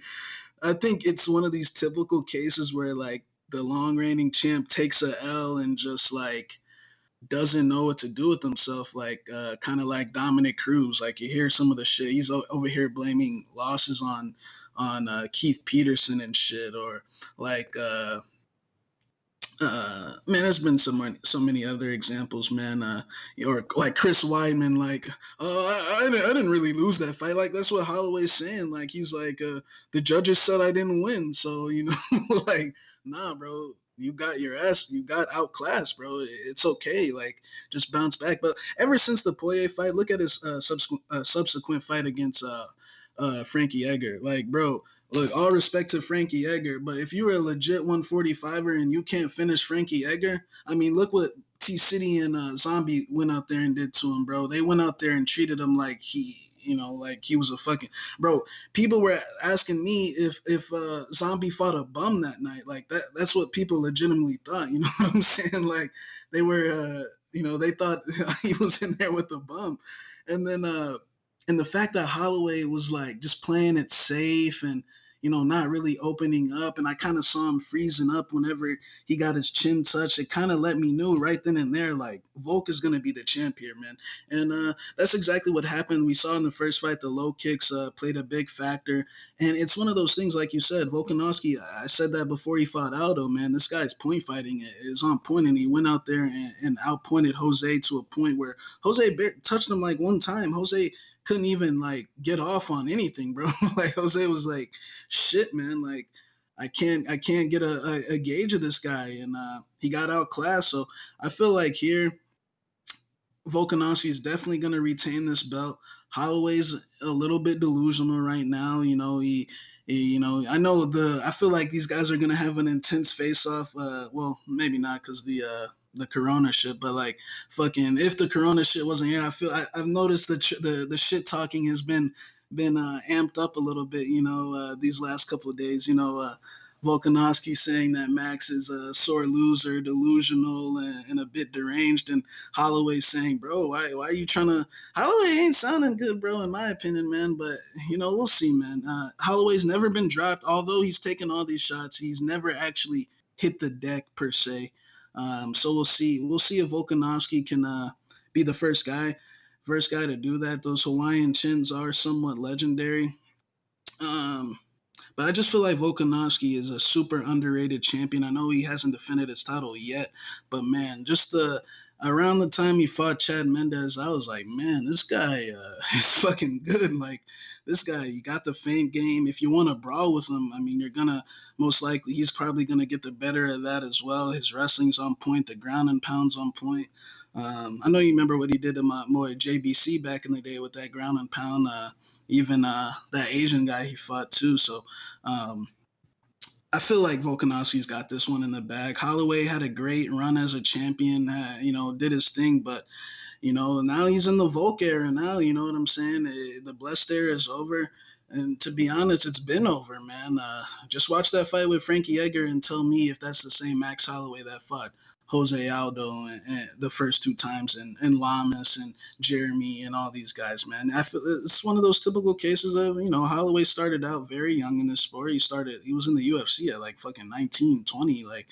I think it's one of these typical cases where like the long reigning champ takes a L and just like doesn't know what to do with himself. Like kind of like Dominic Cruz. Like you hear some of the shit he's over here blaming losses on Keith Peterson and shit, or like. Man, there's been so many other examples, man. Or like Chris Weidman, like, I didn't really lose that fight. Like that's what Holloway's saying. Like he's like, the judges said I didn't win, so like, nah, bro, you got outclassed, bro. It's okay, like just bounce back. But ever since the Poirier fight, look at his subsequent fight against Frankie Edgar, like, bro. Look, all respect to Frankie Edgar, but if you were a legit 145er and you can't finish Frankie Edgar, I mean, look what T-City and Zombie went out there and did to him, bro. They went out there and treated him like like he was a fucking bro. People were asking me if Zombie fought a bum that night, like that. That's what people legitimately thought. You know what I'm saying? Like they were, they thought he was in there with a bum, and then. And the fact that Holloway was like just playing it safe and, not really opening up. And I kind of saw him freezing up whenever he got his chin touched. It kind of let me know right then and there, like, Volk is going to be the champ here, man. And that's exactly what happened. We saw in the first fight, the low kicks played a big factor. And it's one of those things, like you said, Volkanovski, I said that before he fought Aldo, man. This guy's point fighting is on point, and he went out there and outpointed Jose to a point where Jose touched him like one time. Jose couldn't even like get off on anything, bro. Like Jose was like, shit, man, like I can't get a gauge of this guy, and he got outclassed. So I feel like here Volkanovski is definitely going to retain this belt. Holloway's a little bit delusional right now. I feel like these guys are going to have an intense face-off. Well, maybe not because the Corona shit, but like fucking if the Corona shit wasn't here, I've noticed the shit talking has been amped up a little bit, these last couple of days, Volkanovski saying that Max is a sore loser, delusional, and a bit deranged, and Holloway saying, bro, why are you trying to? Holloway ain't sounding good, bro, in my opinion, man. But we'll see, man. Holloway's never been dropped, although he's taken all these shots. He's never actually hit the deck per se. So we'll see. We'll see if Volkanovski can be the first guy to do that. Those Hawaiian chins are somewhat legendary. But I just feel like Volkanovski is a super underrated champion. I know he hasn't defended his title yet, but man, just around the time he fought Chad Mendes, I was like, man, this guy is fucking good. Like this guy, you got the feint game. If you want to brawl with him, I mean, he's probably gonna get the better of that as well. His wrestling's on point, the ground and pound's on point. I know you remember what he did to my boy JBC back in the day with that ground and pound. Even that Asian guy he fought too. So I feel like Volkanovski's got this one in the bag. Holloway had a great run as a champion, did his thing, but now he's in the Volk era now, you know what I'm saying? The blessed era is over. And to be honest, it's been over, man. Just watch that fight with Frankie Edgar and tell me if that's the same Max Holloway that fought Jose Aldo and the first two times, and Lamas and Jeremy and all these guys, man. I feel it's one of those typical cases of, Holloway started out very young in this sport. He was in the UFC at like fucking 19, 20, like,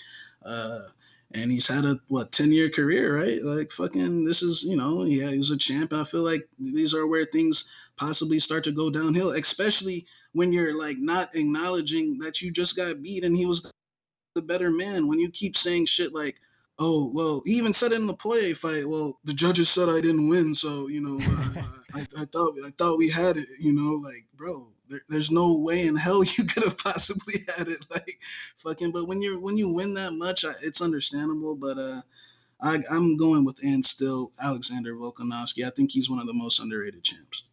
and he's had a 10-year career, right? Like fucking this is, yeah, he was a champ. I feel like these are where things possibly start to go downhill, especially when you're like not acknowledging that you just got beat and he was the better man. When you keep saying shit like, oh, well, he even said it in the Poirier fight, well, the judges said I didn't win, so, I thought we had it, like, bro, there's no way in hell you could have possibly had it, like, fucking. But when you win that much, it's understandable. But I'm going with still Alexander Volkanovski. I think he's one of the most underrated champs.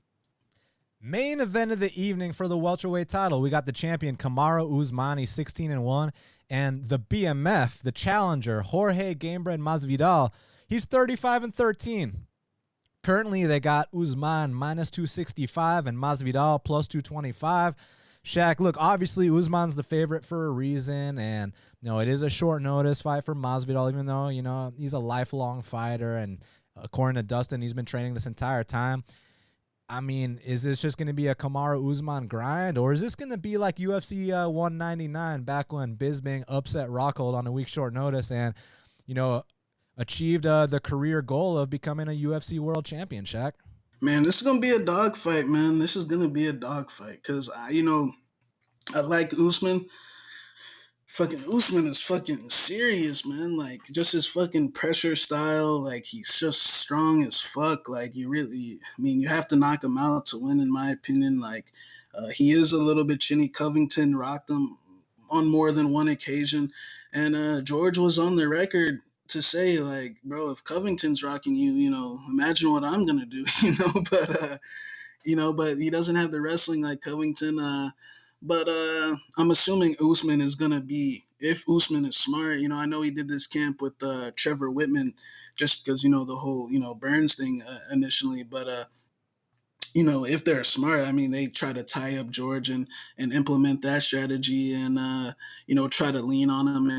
Main event of the evening for the welterweight title. We got the champion Kamaru Usman, 16-1, and the BMF, the challenger Jorge Masvidal, he's 35-13. Currently, they got Usman -265 and Masvidal +225. Shaq, look, obviously Usman's the favorite for a reason, and it is a short notice fight for Masvidal, even though he's a lifelong fighter, and according to Dustin, he's been training this entire time. I mean, is this just going to be a Kamaru Usman grind, or is this going to be like UFC 199 back when Bisping upset Rockhold on a week short notice and, achieved the career goal of becoming a UFC world champion, Shaq? Man, this is going to be a dogfight, man. This is going to be a dogfight because, I like Usman. Fucking Usman is fucking serious, man. Like, just his fucking pressure style. Like, he's just strong as fuck. Like, you have to knock him out to win, in my opinion. Like, he is a little bit chinny. Covington rocked him on more than one occasion. And George was on the record to say, like, bro, if Covington's rocking you, imagine what I'm going to do, but he doesn't have the wrestling like Covington. But I'm assuming Usman is going to be, if Usman is smart, I know he did this camp with Trevor Whitman just because, the whole, Burns thing initially. But, if they're smart, I mean, they try to tie up George and implement that strategy and, try to lean on him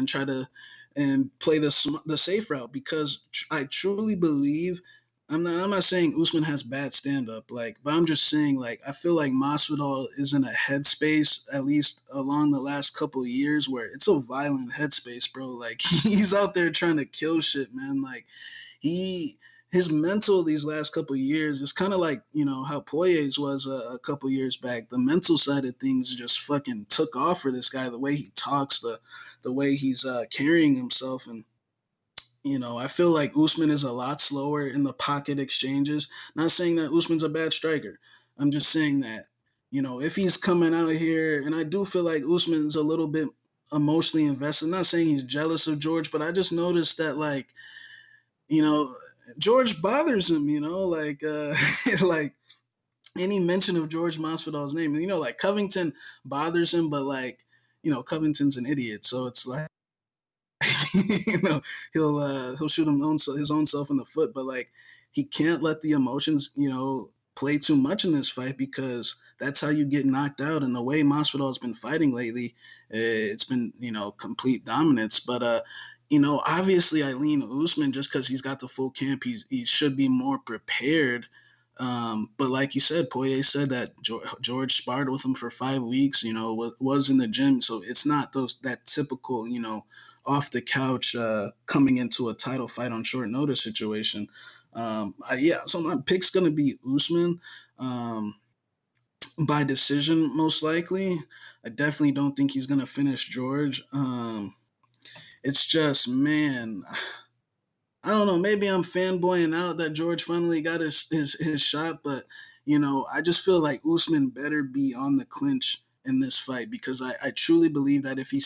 and play the safe route, because I truly believe, I'm not saying Usman has bad stand-up, like, but I'm just saying, like, I feel like Masvidal is in a headspace, at least along the last couple of years, where it's a violent headspace, bro. Like, he's out there trying to kill shit, man. Like, his mental these last couple of years is kind of like, how Poirier's was a couple years back. The mental side of things just fucking took off for this guy. The way he talks, the way he's carrying himself, and I feel like Usman is a lot slower in the pocket exchanges. Not saying that Usman's a bad striker. I'm just saying that, if he's coming out here, and I do feel like Usman's a little bit emotionally invested. I'm not saying he's jealous of George, but I just noticed that, like, George bothers him, like, like any mention of George Masvidal's name. Like Covington bothers him, but like, Covington's an idiot. So it's like, he'll shoot his own self in the foot, but like, he can't let the emotions, play too much in this fight, because that's how you get knocked out. And the way Masvidal's been fighting lately, it's been, complete dominance. But, obviously I lean Usman just because he's got the full camp. He should be more prepared. But like you said, Poirier said that George sparred with him for 5 weeks, was in the gym. So it's not that typical, off the couch coming into a title fight on short notice situation. So my pick's going to be Usman by decision, most likely. I definitely don't think he's going to finish George. It's just, man, I don't know. Maybe I'm fanboying out that George finally got his shot, but I just feel like Usman better be on the clinch in this fight, because I truly believe that if he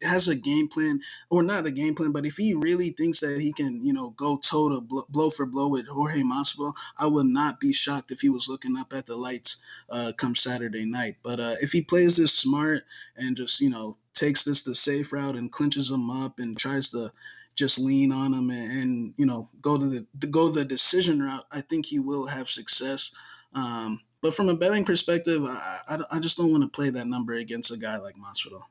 has a game plan, or not a game plan, but if he really thinks that he can, go toe to blow for blow with Jorge Masvidal, I would not be shocked if he was looking up at the lights come Saturday night. But if he plays this smart and just, takes this the safe route and clinches him up and tries to just lean on him and go the decision route, I think he will have success. But from a betting perspective, I just don't want to play that number against a guy like Masvidal.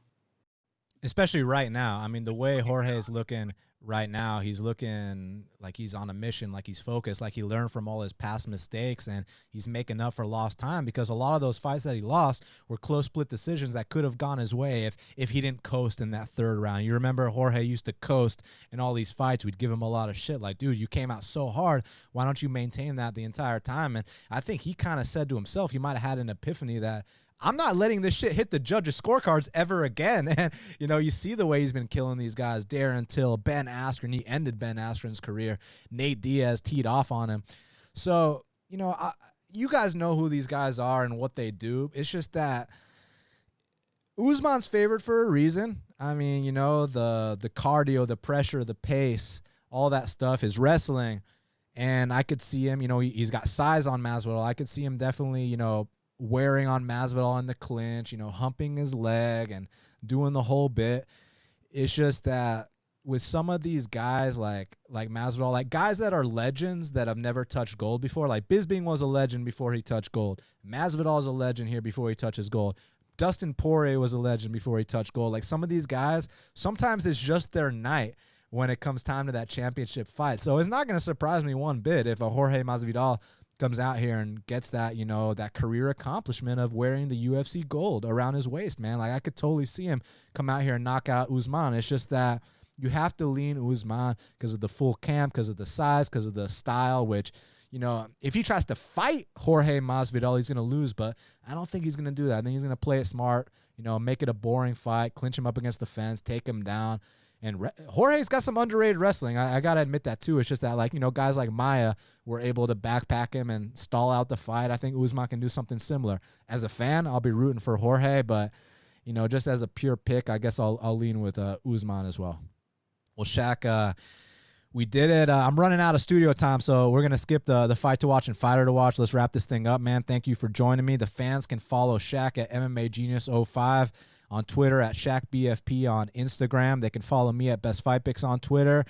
Especially right now. I mean, the way Jorge is looking right now he's looking like he's on a mission, like he's focused, like he learned from all his past mistakes, and he's making up for lost time, because a lot of those fights that he lost were close split decisions that could have gone his way if he didn't coast in that third round. You remember Jorge used to coast in all these fights. We'd give him a lot of shit like, dude, you came out so hard, why don't you maintain that the entire time? And I think he kind of said to himself, he might have had an epiphany that I'm not letting this shit hit the judges' scorecards ever again. And, you see the way he's been killing these guys. Darren Till, Ben Askren. He ended Ben Askren's career. Nate Diaz teed off on him. So, you guys know who these guys are and what they do. It's just that Usman's favored for a reason. I mean, the cardio, the pressure, the pace, all that stuff, his wrestling. And I could see him, he's got size on Masvidal. I could see him definitely, wearing on Masvidal in the clinch, humping his leg and doing the whole bit. It's just that with some of these guys like Masvidal, like guys that are legends that have never touched gold before, like Bisping was a legend before he touched gold. Masvidal is a legend here before he touches gold. Dustin Poirier was a legend before he touched gold. Like some of these guys, sometimes it's just their night when it comes time to that championship fight. So it's not going to surprise me one bit if a Jorge Masvidal comes out here and gets that, that career accomplishment of wearing the UFC gold around his waist, man. Like I could totally see him come out here and knock out Usman. It's just that you have to lean Usman because of the full camp, because of the size, because of the style, which, if he tries to fight Jorge Masvidal, he's going to lose, but I don't think he's going to do that. I think he's going to play it smart, make it a boring fight, clinch him up against the fence, take him down. And Jorge's got some underrated wrestling. I got to admit that, too. It's just that, guys like Maya were able to backpack him and stall out the fight. I think Usman can do something similar. As a fan, I'll be rooting for Jorge, but, just as a pure pick, I guess I'll lean with Usman as well. Well, Shaq, we did it. I'm running out of studio time, so we're going to skip the fight to watch and fighter to watch. Let's wrap this thing up, man. Thank you for joining me. The fans can follow Shaq at MMA Genius 05. On Twitter, at ShaqBFP on Instagram. They can follow me at Best Fight Picks on Twitter.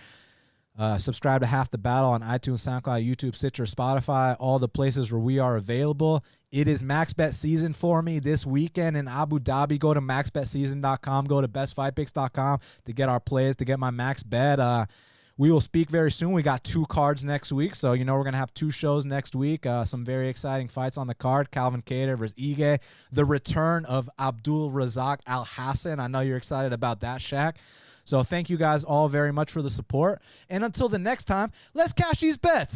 Subscribe to Half the Battle on iTunes, SoundCloud, YouTube, Stitcher, Spotify, all the places where we are available. It is MaxBet season for me this weekend in Abu Dhabi. Go to MaxBetSeason.com. Go to BestFightPicks.com to get our plays, to get my max bet. We will speak very soon. We got 2 cards next week, so we're going to have 2 shows next week. Some very exciting fights on the card. Calvin Kattar versus Ige. The return of Abdul Razak Al Hassan. I know you're excited about that, Shaq. So thank you guys all very much for the support. And until the next time, let's cash these bets.